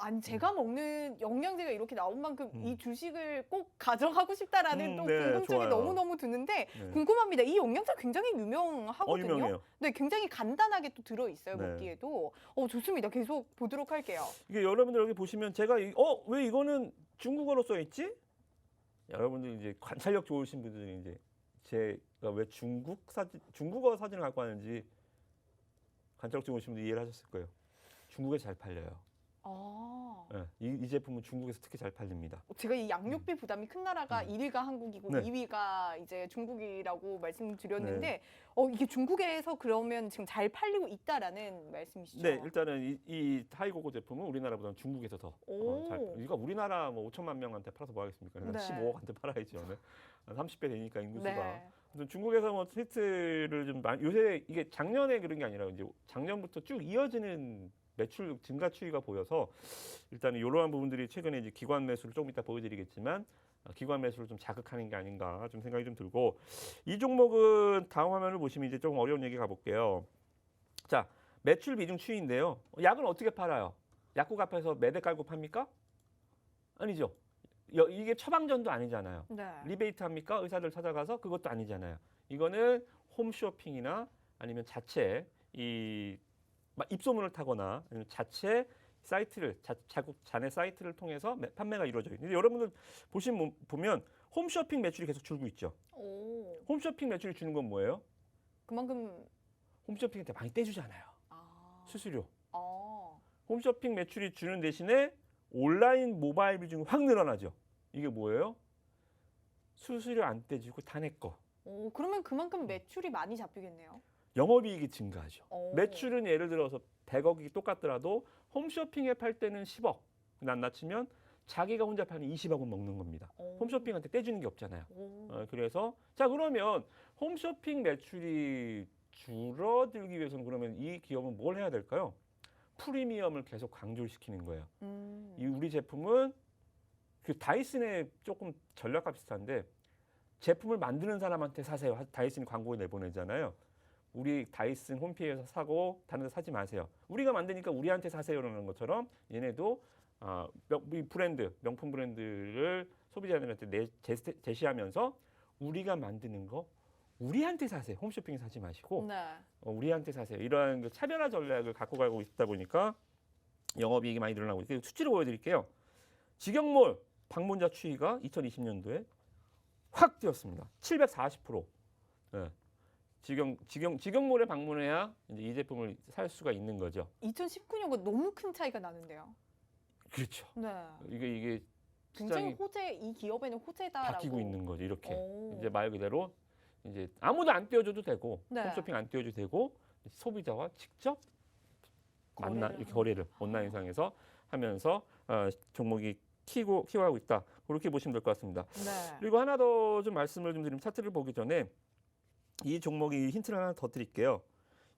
아니 제가 먹는 영양제가 이렇게 나온 만큼 이 주식을 꼭 가져가고 싶다라는 또 네, 궁금증이 좋아요. 너무너무 드는데 네. 궁금합니다. 이 영양제 굉장히 유명하거든요. 유명해요. 네, 굉장히 간단하게 또 들어있어요. 네. 먹기에도. 좋습니다. 계속 보도록 할게요. 이게 여러분들 여기 보시면 제가 왜 이거는 중국어로 써 있지? 여러분들 이제 관찰력 좋으신 분들이 이제 제가 왜 중국어 사진을 갖고 왔는지 관찰력 좋으신 분들 이해를 하셨을 거예요. 중국에 잘 팔려요. 네, 이 제품은 중국에서 특히 잘 팔립니다. 제가 이 양육비 부담이 큰 나라가 1위가 한국이고 네. 2위가 이제 중국이라고 말씀드렸는데 이게 중국에서 그러면 지금 잘 팔리고 있다라는 말씀이시죠? 네, 일단은 이 하이고고 제품은 우리나라보다는 중국에서 더 잘. 이거 우리나라 뭐 5천만 명한테 팔아서 뭐 하겠습니까? 그러니까 네. 15억한테 팔아야죠. 네. 30배 되니까 인구수가. 네. 아무튼 중국에서 뭐 트위트를 좀 요새 이게 작년에 그런 게 아니라 이제 작년부터 쭉 이어지는 매출 증가 추이가 보여서 일단은 이러한 부분들이 최근에 이제 기관 매수를 조금 이따 보여드리겠지만 기관 매수를 좀 자극하는 게 아닌가 좀 생각이 좀 들고 이 종목은 다음 화면을 보시면 이제 조금 어려운 얘기 가볼게요. 자, 매출 비중 추이인데요. 약은 어떻게 팔아요? 약국 앞에서 매대 깔고 팝니까? 아니죠. 이게 처방전도 아니잖아요. 네. 리베이트 합니까? 의사들 찾아가서 그것도 아니잖아요. 이거는 홈쇼핑이나 아니면 자체 입소문을 타거나 아니면 자체 사이트를 자국 자네 사이트를 통해서 판매가 이루어져요. 근데 여러분들 보면 홈쇼핑 매출이 계속 줄고 있죠. 홈쇼핑 매출이 주는 건 뭐예요? 그만큼 홈쇼핑한테 많이 떼주잖아요. 수수료. 아. 홈쇼핑 매출이 주는 대신에 온라인 모바일 비중이 확 늘어나죠. 이게 뭐예요? 수수료 안 떼주고 다 내 거. 그러면 그만큼 매출이 많이 잡히겠네요. 영업이익이 증가하죠. 매출은 예를 들어서 100억이 똑같더라도 홈쇼핑에 팔 때는 10억 낱낱이면 자기가 혼자 파는 20억은 먹는 겁니다. 홈쇼핑한테 떼주는 게 없잖아요. 그래서 자 그러면 홈쇼핑 매출이 줄어들기 위해서는 그러면 이 기업은 뭘 해야 될까요? 프리미엄을 계속 강조를 시키는 거예요. 이 우리 제품은 그 다이슨의 조금 전략과 비슷한데 제품을 만드는 사람한테 사세요. 다이슨이 광고에 내보내잖아요. 우리 다이슨 홈페이지에서 사고 다른 데 사지 마세요. 우리가 만드니까 우리한테 사세요라는 것처럼 얘네도 이 브랜드, 명품 브랜드를 소비자들한테 제시하면서 우리가 만드는 거 우리한테 사세요. 홈쇼핑에 사지 마시고 네. 우리한테 사세요. 이러한 그 차별화 전략을 갖고 가고 있다 보니까 영업이익이 많이 늘어나고 있어요. 수치로 보여드릴게요. 직영몰 방문자 추이가 2020년도에 확 뛰었습니다. 740%. 네. 직영몰에 방문해야 이제 이 제품을 살 수가 있는 거죠. 2019년과 너무 큰 차이가 나는데요. 그렇죠. 네. 이게 굉장히 이 기업에는 호재다라고 바뀌고 있는 거죠. 이렇게 오. 이제 말 그대로 이제 아무도 안 띄워줘도 되고 네. 홈쇼핑 안 띄워줘도 되고 소비자와 직접 이렇게 거래를 온라인상에서 하면서 종목이 키워가고 있다. 그렇게 보시면 될 것 같습니다. 네. 그리고 하나 더 좀 말씀을 좀 드리면 차트를 보기 전에 이 종목이 힌트를 하나 더 드릴게요.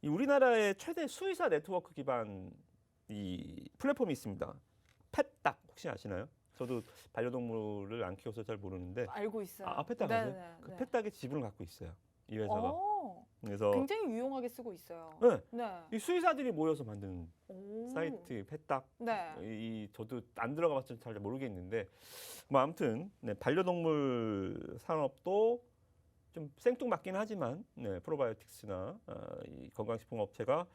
이 우리나라의 최대 수의사 네트워크 기반 이 플랫폼이 있습니다. 펫닥 혹시 아시나요? 저도 반려동물을 안 키워서 잘 모르는데 알고 있어요. 펫닥 네, 아세요? 네, 그 네. 펫닥의 지분을 갖고 있어요. 이 회사가. 그래서 굉장히 유용하게 쓰고 있어요. 네, 네. 이 수의사들이 모여서 만든 오. 사이트 펫닥. 네. 저도 안 들어가봐서 잘 모르겠는데 뭐 아무튼 반려동물 산업도 좀 생뚱맞긴 하지만 프로바이오틱스나 이 건강식품 업체가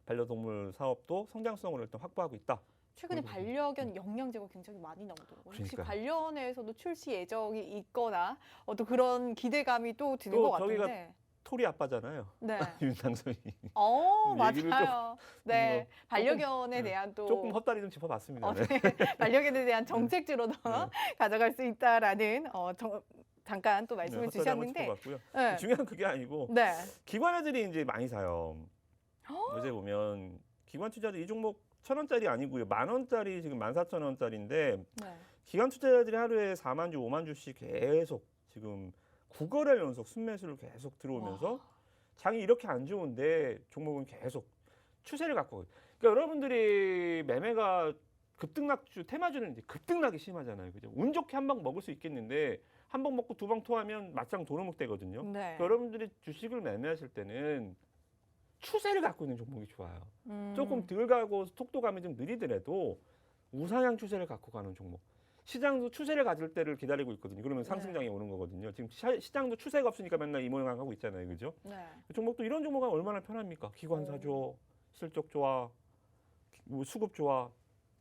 반려동물 사업도 성장성을 일단 확보하고 있다. 최근에 반려견 영양제가 굉장히 많이 나오더라고요. 혹시 그러니까요. 관련해서도 출시 예정이 있거나 또 그런 기대감이 또 드는 또 것 저기가 같은데. 토리 아빠잖아요. 네. 윤상선이. 얘기를 맞아요. 네. 뭐 반려견에 대한 또 조금 헛다리 좀 짚어봤습니다. 네. 반려견에 대한 정책주로도 네. 가져갈 수 있다라는 잠깐 또 말씀을 헛다리 한번 주셨는데. 짚어봤고요. 네. 중요한 그게 아니고 네. 기관 애들이 이제 많이 사요. 요새 보면 기관 투자들 이 종목 1,000원짜리 아니고요. 10,000원짜리 지금 14,000원짜리인데 네. 기관 투자자들이 하루에 4만 주, 5만 주씩 계속 지금 9거래 연속 순매수를 계속 들어오면서 와. 장이 이렇게 안 좋은데 종목은 계속 추세를 갖고. 그러니까 여러분들이 매매가 급등락주, 테마주는 이제 급등락이 심하잖아요. 그죠? 운 좋게 한 방 먹을 수 있겠는데 한 방 먹고 두 방 토하면 맞짱 도루묵 되거든요. 네. 그러니까 여러분들이 주식을 매매하실 때는 추세를 갖고 있는 종목이 좋아요. 조금 덜 가고 속도감이 좀 느리더라도 우상향 추세를 갖고 가는 종목. 시장도 추세를 가질 때를 기다리고 있거든요. 그러면 상승장이 오는 거거든요. 지금 시장도 추세가 없으니까 맨날 이 모양 하고 있잖아요. 그죠? 네. 종목도 이런 종목은 얼마나 편합니까? 기관사 좋아, 실적 좋아, 뭐 수급 좋아,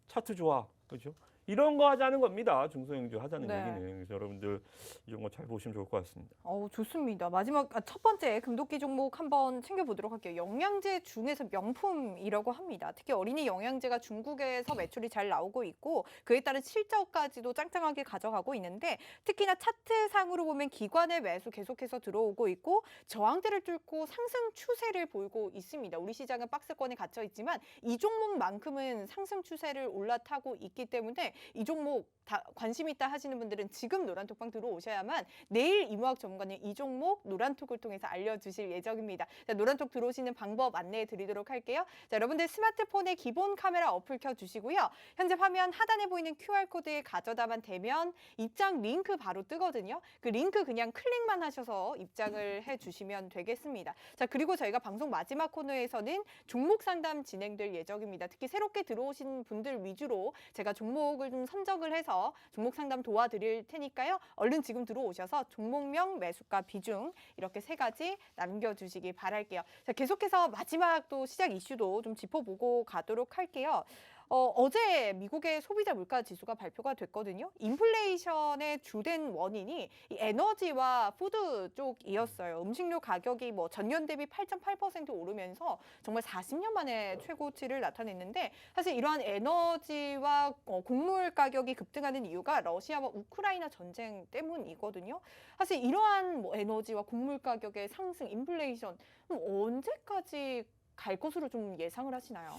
차트 좋아. 그죠? 이런 거 하자는 겁니다. 중소형주 하자는 네. 얘기는. 그래서 여러분들 이런 거 잘 보시면 좋을 것 같습니다. 좋습니다. 마지막 첫 번째 금도끼 종목 한번 챙겨보도록 할게요. 영양제 중에서 명품이라고 합니다. 특히 어린이 영양제가 중국에서 매출이 잘 나오고 있고 그에 따른 실적까지도 짱짱하게 가져가고 있는데 특히나 차트상으로 보면 기관의 매수 계속해서 들어오고 있고 저항대를 뚫고 상승 추세를 보이고 있습니다. 우리 시장은 박스권에 갇혀 있지만 이 종목만큼은 상승 추세를 올라타고 있기 때문에 이 종목 다 관심 있다 하시는 분들은 지금 노란톡방 들어오셔야만 내일 이무학 전문가님 이 종목 노란톡을 통해서 알려주실 예정입니다. 자, 노란톡 들어오시는 방법 안내해 드리도록 할게요. 자, 여러분들 스마트폰에 기본 카메라 어플 켜주시고요. 현재 화면 하단에 보이는 QR코드에 가져다만 대면 입장 링크 바로 뜨거든요. 그 링크 그냥 클릭만 하셔서 입장을 해주시면 되겠습니다. 자, 그리고 저희가 방송 마지막 코너에서는 종목 상담 진행될 예정입니다. 특히 새롭게 들어오신 분들 위주로 제가 종목을 좀 선정을 해서 종목 상담 도와드릴 테니까요. 얼른 지금 들어오셔서 종목명, 매수가, 비중 이렇게 세 가지 남겨주시기 바랄게요. 자, 계속해서 마지막 또 시장 이슈도 좀 짚어보고 가도록 할게요. 어제 미국의 소비자 물가 지수가 발표가 됐거든요. 인플레이션의 주된 원인이 이 에너지와 푸드 쪽이었어요. 음식료 가격이 뭐 전년 대비 8.8% 오르면서 정말 40년 만에 최고치를 나타냈는데 사실 이러한 에너지와 곡물 가격이 급등하는 이유가 러시아와 우크라이나 전쟁 때문이거든요. 사실 이러한 뭐 에너지와 곡물 가격의 상승, 인플레이션 언제까지 갈 것으로 좀 예상을 하시나요?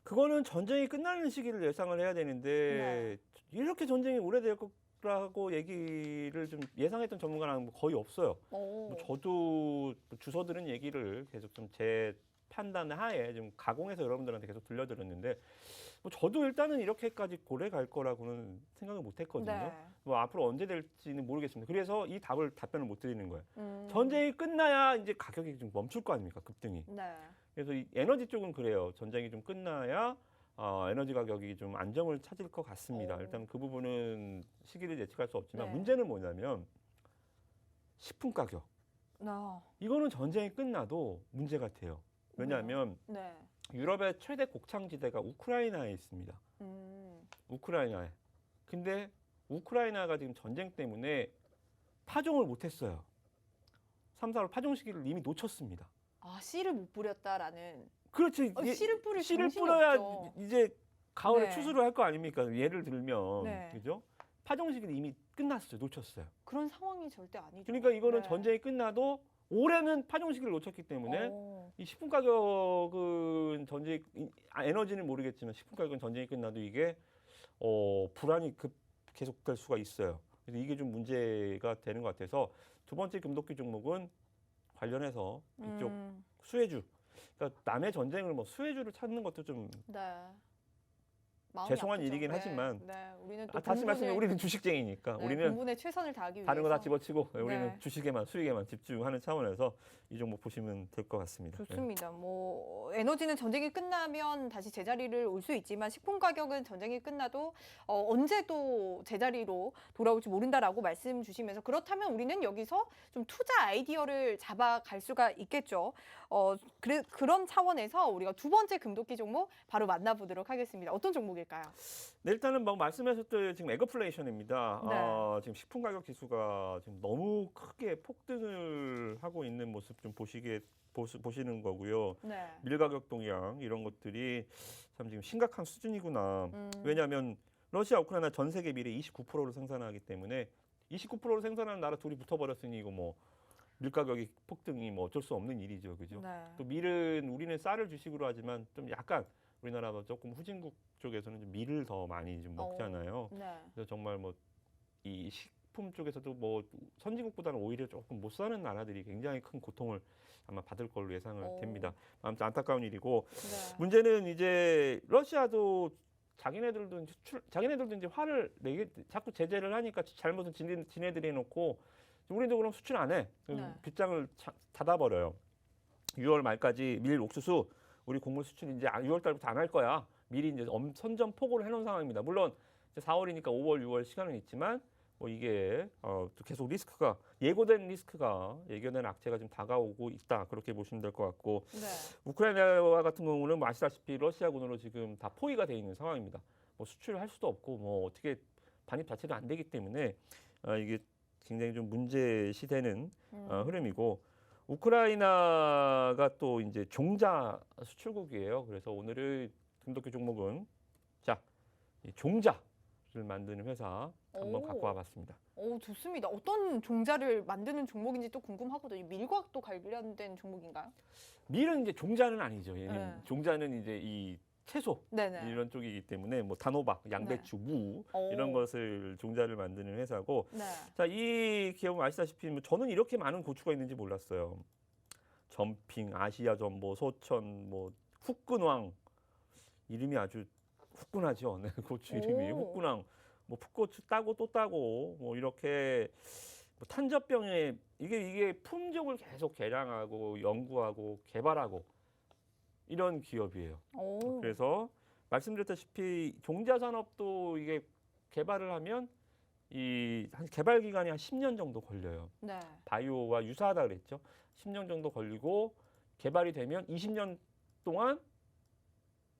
그거는 전쟁이 끝나는 시기를 예상을 해야 되는데 이렇게 전쟁이 오래될 거라고 얘기를 좀 예상했던 전문가는 거의 없어요. 뭐 저도 주워 들은 얘기를 계속 좀 제 판단 하에 좀 가공해서 여러분들한테 계속 들려드렸는데 뭐 저도 일단은 이렇게까지 오래 갈 거라고는 생각을 못 했거든요. 네. 뭐 앞으로 언제 될지는 모르겠습니다. 그래서 이 답변을 못 드리는 거예요. 전쟁이 끝나야 이제 가격이 좀 멈출 거 아닙니까? 급등이. 네. 그래서 이 에너지 쪽은 그래요. 전쟁이 좀 끝나야 에너지 가격이 좀 안정을 찾을 것 같습니다. 일단 그 부분은 시기를 예측할 수 없지만 네. 문제는 뭐냐면 식품 가격. 이거는 전쟁이 끝나도 문제 같아요. 왜냐하면 네. 유럽의 최대 곡창지대가 우크라이나에 있습니다. 우크라이나에. 근데 우크라이나가 지금 전쟁 때문에 파종을 못했어요. 3, 4월 파종 시기를 이미 놓쳤습니다. 씨를 못 뿌렸다라는. 그렇지. 씨를 뿌릴 씨를 정신이 뿌려야 없죠. 이제 가을에 네. 추수를 할 거 아닙니까? 예를 들면 네. 그죠? 파종 시기는 이미 끝났어요. 놓쳤어요. 그런 상황이 절대 아니죠. 그러니까 이거는 네. 전쟁이 끝나도 올해는 파종 시기를 놓쳤기 때문에 이 식품 가격은 에너지는 모르겠지만 식품 가격은 전쟁이 끝나도 이게 불안이 계속될 수가 있어요. 그래서 이게 좀 문제가 되는 것 같아서 두 번째 금도끼 종목은 관련해서 이쪽 수혜주, 그러니까 남의 전쟁을 뭐 수혜주를 찾는 것도 좀 네. 마음이 죄송한 아프죠. 일이긴 네. 하지만 네. 우리는 또 다시 말씀드리면 본분을, 우리는 주식쟁이니까 네, 우리는 본분에 최선을 다하기 위해서. 다른 거 다 집어치고 우리는 네. 주식에만 수익에만 집중하는 차원에서 이 종목 보시면 될 것 같습니다. 좋습니다. 뭐 에너지는 전쟁이 끝나면 다시 제자리를 올 수 있지만 식품 가격은 전쟁이 끝나도 언제 또 제자리로 돌아올지 모른다라고 말씀 주시면서 그렇다면 우리는 여기서 좀 투자 아이디어를 잡아갈 수가 있겠죠. 그런 차원에서 우리가 두 번째 금도끼 종목 바로 만나보도록 하겠습니다. 어떤 종목일까요? 네, 일단은 뭐 말씀하셨던 지금 에그플레이션입니다. 네. 지금 식품 가격 지수가 지금 너무 크게 폭등을 하고 있는 모습 좀 보시는 거고요. 네. 밀 가격 동향 이런 것들이 참 지금 심각한 수준이구나. 왜냐하면 러시아, 우크라이나 전 세계 밀의 29%를 생산하기 때문에 29%를 생산하는 나라 둘이 붙어버렸으니 이거 뭐 밀 가격이 폭등이 뭐 어쩔 수 없는 일이죠, 그죠? 네. 또 밀은 우리는 쌀을 주식으로 하지만 좀 약간 우리나라가 조금 후진국 쪽에서는 좀 밀을 더 많이 좀 먹잖아요. 네. 그래서 정말 뭐 이 식품 쪽에서도 뭐 선진국보다는 오히려 조금 못 사는 나라들이 굉장히 큰 고통을 아마 받을 걸로 예상을 됩니다. 아무튼 안타까운 일이고 네. 문제는 이제 러시아도 자기네들도 이제 화를 내게 자꾸 제재를 하니까 잘못은 지네들이 해놓고 우리도 그럼 수출 안 해. 네. 빗장을 닫아버려요. 6월 말까지 밀 옥수수 우리 곡물 수출 이제 6월 달부터 안 할 거야. 미리 이제 선전포고를 해놓은 상황입니다. 물론 이제 4월이니까 5월, 6월 시간은 있지만 뭐 이게 또 계속 리스크가 예고된 리스크가 예견된 악재가 좀 다가오고 있다. 그렇게 보시면 될 것 같고 네. 우크라이나와 같은 경우는 뭐 아시다시피 러시아군으로 지금 다 포위가 돼 있는 상황입니다. 뭐 수출을 할 수도 없고 뭐 어떻게 반입 자체도 안 되기 때문에 이게 굉장히 좀 문제시되는 흐름이고 우크라이나가 또 이제 종자 수출국이에요. 그래서 오늘의 금도끼 종목은 이 종자를 만드는 회사 한번 갖고 와봤습니다. 좋습니다. 어떤 종자를 만드는 종목인지 또 궁금하거든요. 밀과 또 관련된 종목인가요? 밀은 이제 종자는 아니죠. 얘는 네. 종자는 이제 이 채소 네네. 이런 쪽이기 때문에 뭐 단호박, 양배추, 무 이런 것을 종자를 만드는 회사고 네. 자, 이 기업은 아시다시피 뭐 저는 이렇게 많은 고추가 있는지 몰랐어요. 점핑, 아시아 전보, 소천, 뭐 후끈왕 이름이 아주 후끈하죠. 네, 고추 이름이 후끈왕. 뭐 풋고추 따고 또 따고 뭐 이렇게 뭐 탄저병에 이게 품종을 계속 개량하고 연구하고 개발하고 이런 기업이에요. 그래서 말씀드렸다시피 종자 산업도 이게 개발을 하면 한 개발 기간이 한 10년 정도 걸려요. 네. 바이오와 유사하다 그랬죠. 10년 정도 걸리고 개발이 되면 20년 동안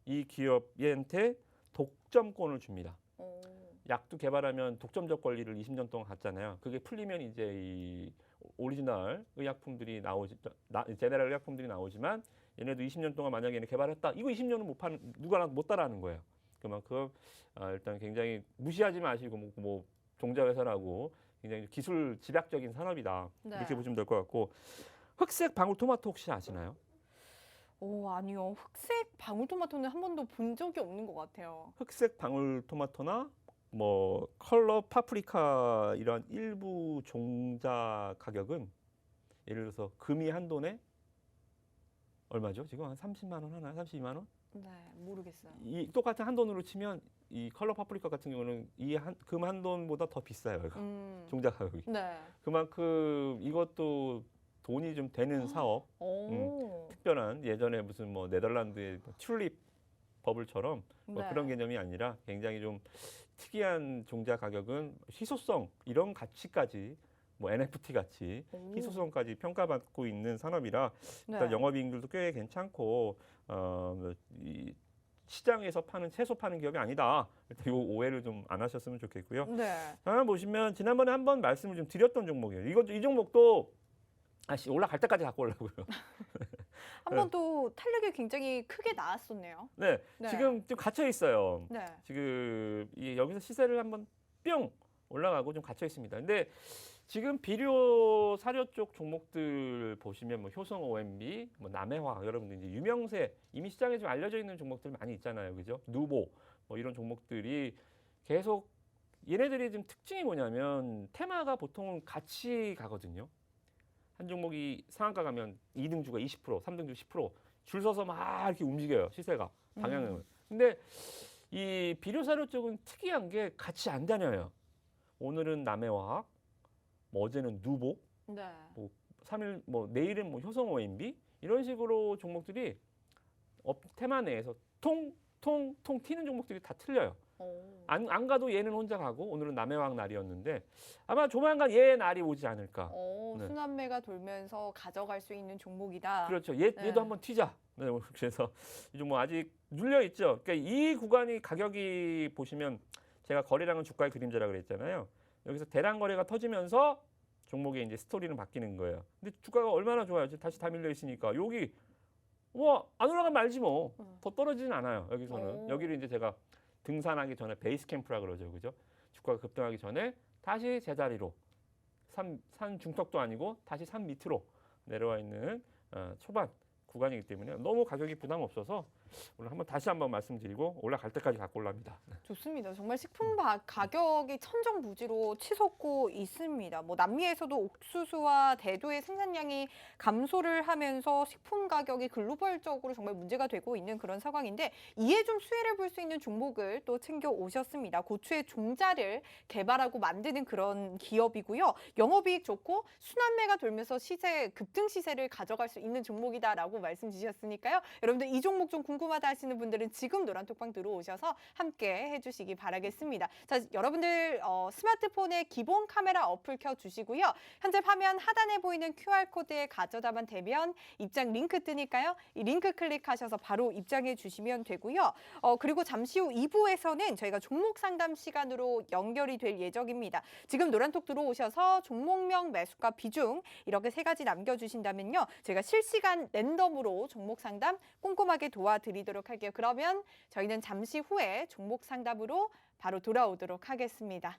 이 기업한테 독점권을 줍니다. 약도 개발하면 독점적 권리를 20년 동안 갖잖아요. 그게 풀리면 이제 이 오리지널 의약품들이 제네럴 의약품들이 나오지만 얘네도 20년 동안 만약에 얘네 개발했다. 이거 20년은 누가 못 따라하는 거예요. 그만큼 일단 굉장히 무시하지 마시고 뭐 종자회사라고 굉장히 기술 집약적인 산업이다. 네. 이렇게 보시면 될 것 같고 흑색 방울토마토 혹시 아시나요? 아니요. 흑색 방울토마토는 한 번도 본 적이 없는 것 같아요. 흑색 방울토마토나 뭐 컬러 파프리카 이런 일부 종자 가격은 예를 들어서 금이 한 돈에 얼마죠? 지금 한 30만 원 하나, 32만 원? 네, 모르겠어요. 이 똑같은 한 돈으로 치면 이 컬러 파프리카 같은 경우는 금 한 돈보다 더 비싸요. 이거. 종자 가격이. 네. 그만큼 이것도 돈이 좀 되는 사업. 특별한 예전에 무슨 뭐 네덜란드의 튤립 버블처럼 뭐 네. 그런 개념이 아니라 굉장히 좀 특이한 종자 가격은 희소성 이런 가치까지 뭐 NFT 같이 희소성까지 평가받고 있는 산업이라 일단 네. 영업이익률도 꽤 괜찮고 이 시장에서 파는 채소 파는 기업이 아니다. 일단 이 오해를 좀 안 하셨으면 좋겠고요. 네. 하나 보시면 지난번에 한번 말씀을 좀 드렸던 종목이에요. 이 종목도 올라갈 때까지 갖고 오려고요. 한 번 또 탄력이 굉장히 크게 나왔었네요. 네, 네. 지금 좀 갇혀 있어요. 네. 지금 여기서 시세를 한번 뿅 올라가고 좀 갇혀 있습니다. 근데 지금 비료 사료 쪽 종목들 보시면 뭐 효성 OMB, 뭐 남해화 여러분들 이제 유명세 이미 시장에 좀 알려져 있는 종목들 많이 있잖아요, 그죠? 누보 뭐 이런 종목들이 계속 얘네들이 좀 특징이 뭐냐면 테마가 보통 같이 가거든요. 한 종목이 상한가 가면 2등주가 20%, 3등주 10%줄 서서 막 이렇게 움직여요. 시세가 방향을. 근데 이 비료사료 쪽은 특이한 게 같이 안 다녀요. 오늘은 남해화학, 뭐 어제는 누보, 네. 뭐 3일 뭐 내일은 뭐 효성 OMB 이런 식으로 종목들이 테마 내에서 통통통 튀는 종목들이 다 틀려요. 안 가도 얘는 혼자 가고 오늘은 남해화학 날이었는데 아마 조만간 얘 날이 오지 않을까. 네. 순환매가 돌면서 가져갈 수 있는 종목이다. 그렇죠. 얘도 한번 튀자. 네, 그래서 이 종목 아직 눌려 있죠. 그러니까 이 구간이 가격이 보시면 제가 거래량은 주가의 그림자라 그랬잖아요. 여기서 대량 거래가 터지면서 종목의 이제 스토리는 바뀌는 거예요. 근데 주가가 얼마나 좋아요. 다시 다 밀려 있으니까 여기 뭐 안 올라가면 말지 뭐. 더 떨어지진 않아요. 여기서는. 여기를 이제 제가 등산하기 전에 베이스 캠프라 그러죠. 그죠? 주가가 급등하기 전에 다시 제자리로 산 중턱도 아니고 다시 산 밑으로 내려와 있는 초반 구간이기 때문에 너무 가격이 부담 없어서 오늘 다시 한번 말씀드리고 올라갈 때까지 갖고 올랍니다. 좋습니다. 정말 식품 가격이 천정부지로 치솟고 있습니다. 뭐 남미에서도 옥수수와 대두의 생산량이 감소를 하면서 식품 가격이 글로벌적으로 정말 문제가 되고 있는 그런 상황인데 이에 좀 수혜를 볼 수 있는 종목을 또 챙겨 오셨습니다. 고추의 종자를 개발하고 만드는 그런 기업이고요. 영업이익 좋고 순환매가 돌면서 급등 시세를 가져갈 수 있는 종목이다라고 말씀 주셨으니까요. 여러분들 이 종목 좀 궁금하다 하시는 분들은 지금 노란톡방 들어오셔서 함께 해주시기 바라겠습니다. 자, 여러분들 스마트폰에 기본 카메라 어플 켜주시고요. 현재 화면 하단에 보이는 QR코드에 가져다만 대면 입장 링크 뜨니까요. 이 링크 클릭하셔서 바로 입장해 주시면 되고요. 그리고 잠시 후 2부에서는 저희가 종목 상담 시간으로 연결이 될 예정입니다. 지금 노란톡 들어오셔서 종목명, 매수가, 비중 이렇게 세 가지 남겨주신다면요. 저희가 실시간 랜덤으로 종목 상담 꼼꼼하게 도와드리도록 할게요. 그러면 저희는 잠시 후에 종목 상담으로 바로 돌아오도록 하겠습니다.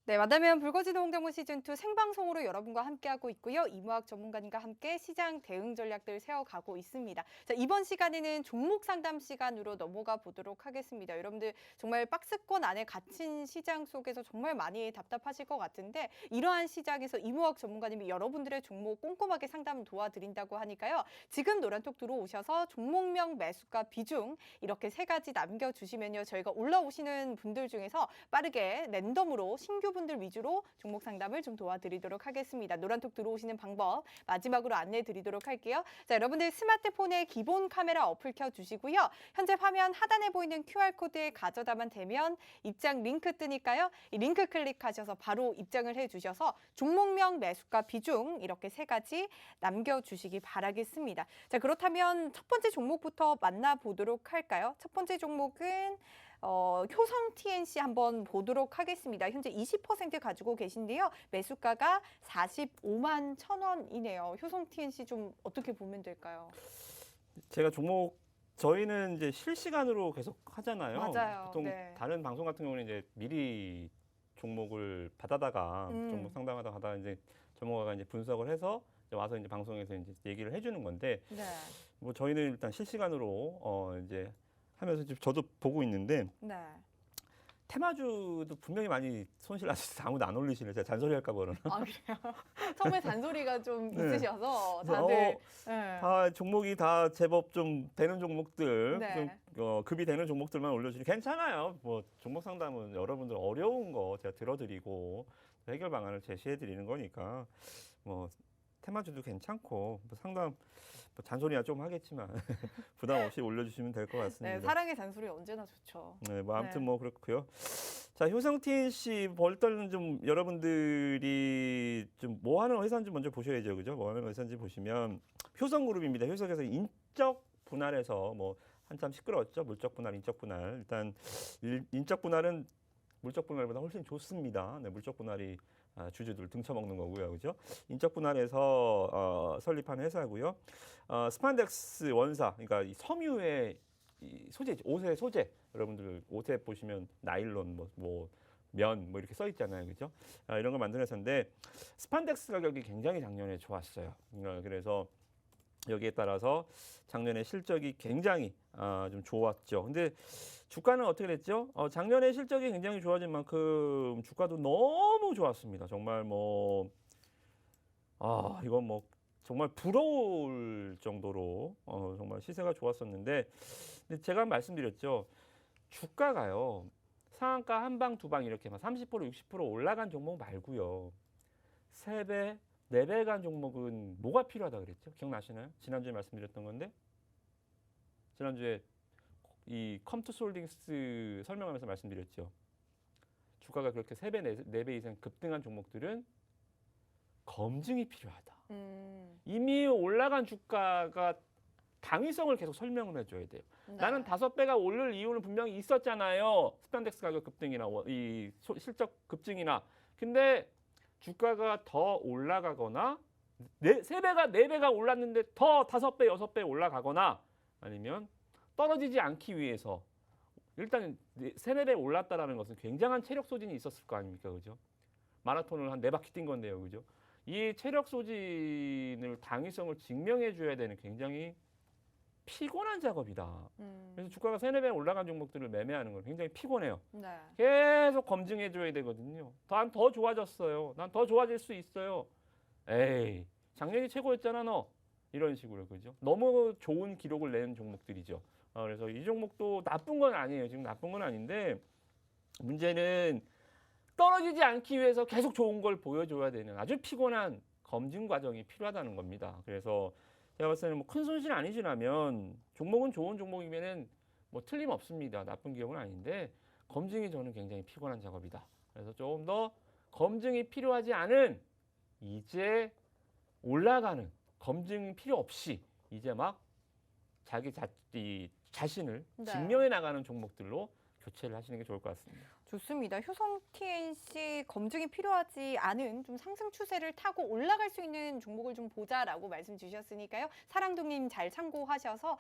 네, 만나면 불거지는 홍당무 시즌2 생방송으로 여러분과 함께하고 있고요. 이무학 전문가님과 함께 시장 대응 전략들 세워가고 있습니다. 자, 이번 시간에는 종목 상담 시간으로 넘어가 보도록 하겠습니다. 여러분들 정말 박스권 안에 갇힌 시장 속에서 정말 많이 답답하실 것 같은데 이러한 시장에서 이무학 전문가님이 여러분들의 종목 꼼꼼하게 상담 도와드린다고 하니까요. 지금 노란톡 들어오셔서 종목명, 매수가, 비중 이렇게 세 가지 남겨주시면요. 저희가 올라오시는 분들 중에서 빠르게 랜덤으로 신규 분들 위주로 종목 상담을 좀 도와드리도록 하겠습니다. 노란톡 들어오시는 방법 마지막으로 안내 드리도록 할게요. 자, 여러분들 스마트폰에 기본 카메라 어플 켜주시고요. 현재 화면 하단에 보이는 QR코드에 가져다만 대면 입장 링크 뜨니까요. 이 링크 클릭하셔서 바로 입장을 해주셔서 종목명, 매수가, 비중 이렇게 세 가지 남겨주시기 바라겠습니다. 자, 그렇다면 첫 번째 종목부터 만나보도록 할까요? 첫 번째 종목은 효성 TNC 한번 보도록 하겠습니다. 현재 20% 가지고 계신데요. 매수가가 45만 1,000원이네요. 효성 TNC 좀 어떻게 보면 될까요? 제가 저희는 이제 실시간으로 계속 하잖아요. 맞아요. 보통 네. 다른 방송 같은 경우는 이제 미리 종목을 받아다가 종목 상담하다 가다가 이제 전문가가 이제 분석을 해서 이제 와서 이제 방송에서 이제 얘기를 해주는 건데 네. 뭐 저희는 일단 실시간으로 이제 하면서 지금 저도 보고 있는데 네. 테마주도 분명히 많이 손실 나셨을 때 아무도 안 올리시네. 제가 잔소리할까 봐 그러나. 아, 그래요? 처음에 잔소리가 좀 네. 있으셔서 그래서 다들 네. 다 종목이 다 제법 좀 되는 종목들, 네. 좀 급이 되는 종목들만 올려주니 괜찮아요. 뭐 종목 상담은 여러분들 어려운 거 제가 들어드리고 해결 방안을 제시해드리는 거니까 뭐 테마주도 괜찮고 뭐 상담 뭐 잔소리야 좀 하겠지만 부담 없이 올려주시면 될 것 같습니다. 네, 사랑의 잔소리 언제나 좋죠. 네, 뭐 아무튼 네. 뭐 그렇고요. 자, 효성TNC 벌떨는 좀 여러분들이 좀 뭐 하는 회사인지 먼저 보셔야죠, 그죠? 뭐 하는 회사인지 보시면 효성그룹입니다. 효성에서 인적 분할에서 뭐 한참 시끄러웠죠, 물적 분할, 인적 분할. 일단 인적 분할은 물적 분할보다 훨씬 좋습니다. 네, 물적 분할이 주주들 등쳐먹는 거고요, 그죠? 인적 분할에서 설립한 회사고요. 스판덱스 원사, 그러니까 이 섬유의 이 소재, 옷의 소재. 여러분들 옷에 보시면 나일론, 면, 이렇게 써 있잖아요, 그죠? 이런 걸 만드는 회사인데 스판덱스 가격이 굉장히 작년에 좋았어요. 그래서 여기에 따라서 작년에 실적이 굉장히 좀 좋았죠. 근데 주가는 어떻게 됐죠? 작년에 실적이 굉장히 좋아진 만큼 주가도 너무 좋았습니다. 정말 이건 뭐 정말 부러울 정도로 정말 시세가 좋았었는데, 근데 제가 말씀드렸죠. 주가가요. 상한가 한 방, 두 방 이렇게 막 30%, 60% 올라간 종목 말고요. 3배, 4배 간 종목은 뭐가 필요하다 그랬죠? 기억나시나요? 지난주에 말씀드렸던 건데. 지난주에 이 컴투솔딩스 설명하면서 말씀드렸죠. 주가가 그렇게 3배, 4배 이상 급등한 종목들은 검증이 필요하다. 이미 올라간 주가가 당위성을 계속 설명을 해줘야 돼요. 네. 나는 5배가 오를 이유는 분명히 있었잖아요. 스판덱스 가격 급등이나 이 실적 급증이나. 근데 주가가 더 올라가거나 3배가 4배가 올랐는데 더 5배, 6배 올라가거나 아니면 떨어지지 않기 위해서 일단 3, 4배 올랐다라는 것은 굉장한 체력 소진이 있었을 거 아닙니까? 그죠? 마라톤을 한 4바퀴 뛴 건데요. 그죠? 이 체력 소진을 당위성을 증명해 줘야 되는 굉장히 피곤한 작업이다. 그래서 주가가 3, 4배 올라간 종목들을 매매하는 건 굉장히 피곤해요. 네. 계속 검증해 줘야 되거든요. 난 더 좋아졌어요. 난 더 좋아질 수 있어요. 에이, 작년이 최고였잖아 너. 이런 식으로, 그죠? 너무 좋은 기록을 낸 종목들이죠. 그래서 이 종목도 나쁜 건 아니에요. 지금 나쁜 건 아닌데 문제는 떨어지지 않기 위해서 계속 좋은 걸 보여줘야 되는 아주 피곤한 검증 과정이 필요하다는 겁니다. 그래서 제가 봤을 때는 큰 손실 아니지라면 종목은 좋은 종목이면은 틀림없습니다. 나쁜 기업은 아닌데 검증이 저는 굉장히 피곤한 작업이다. 그래서 조금 더 검증이 필요하지 않은 이제 올라가는 검증 필요 없이 이제 막 자기 자신을 네. 증명해 나가는 종목들로 교체를 하시는 게 좋을 것 같습니다. 좋습니다. 효성 TNC 검증이 필요하지 않은 좀 상승 추세를 타고 올라갈 수 있는 종목을 좀 보자라고 말씀 주셨으니까요. 사랑둥님 잘 참고하셔서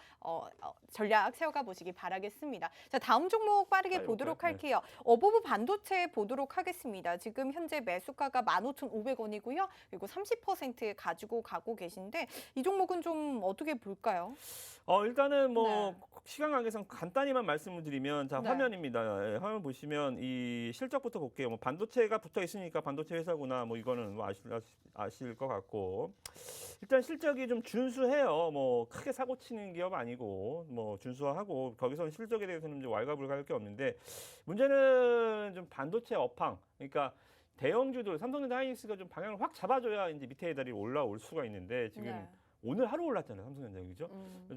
전략 세워가 보시기 바라겠습니다. 자, 다음 종목 빠르게 보도록 할게요. 어보브 반도체 보도록 하겠습니다. 지금 현재 매수가가 15,500원이고요. 그리고 30% 가지고 가고 계신데 이 종목은 좀 어떻게 볼까요? 일단은 네. 시간 관계상 간단히만 말씀을 드리면 자, 네. 화면입니다. 화면 보시면 이 실적부터 볼게요. 반도체가 붙어 있으니까 반도체 회사구나. 이거는 아실 것 같고. 일단 실적이 좀 준수해요. 크게 사고 치는 기업 아니고 준수하고 거기서는 실적에 대해서는 좀 왈가불가할 게 없는데 문제는 좀 반도체 업황. 그러니까 대형주들 삼성전자 하이닉스가 좀 방향을 확 잡아줘야 이제 밑에 다리 올라올 수가 있는데 지금 네. 오늘 하루 올랐잖아요, 삼성전자, 그죠?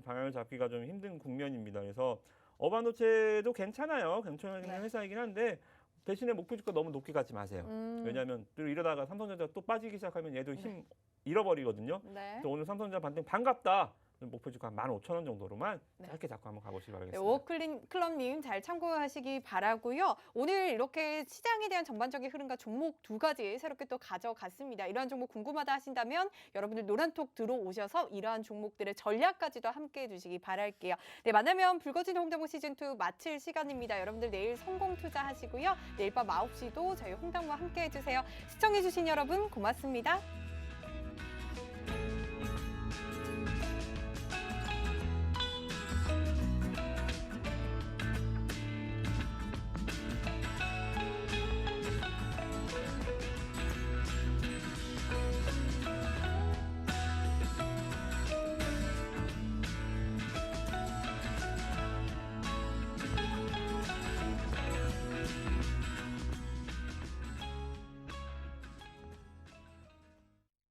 방향을 잡기가 좀 힘든 국면입니다. 그래서 어반도체도 괜찮아요. 괜찮은 네. 회사이긴 한데 대신에 목표 주가 너무 높게 가지 마세요. 왜냐하면 또 이러다가 삼성전자 또 빠지기 시작하면 얘도 힘 잃어버리거든요. 네. 또 오늘 삼성전자 반등 반갑다. 목표 주가 한 15,000원 정도로만 네. 짧게 잡고 한번 가보시기 네, 바라겠습니다. 워클럽님 잘 참고하시기 바라고요. 오늘 이렇게 시장에 대한 전반적인 흐름과 종목 2가지 새롭게 또 가져갔습니다. 이러한 종목 궁금하다 하신다면 여러분들 노란톡 들어오셔서 이러한 종목들의 전략까지도 함께해 주시기 바랄게요. 네, 만나면 불거진 홍당무 시즌2 마칠 시간입니다. 여러분들 내일 성공 투자하시고요. 내일 밤 9시도 저희 홍당무와 함께해 주세요. 시청해 주신 여러분 고맙습니다.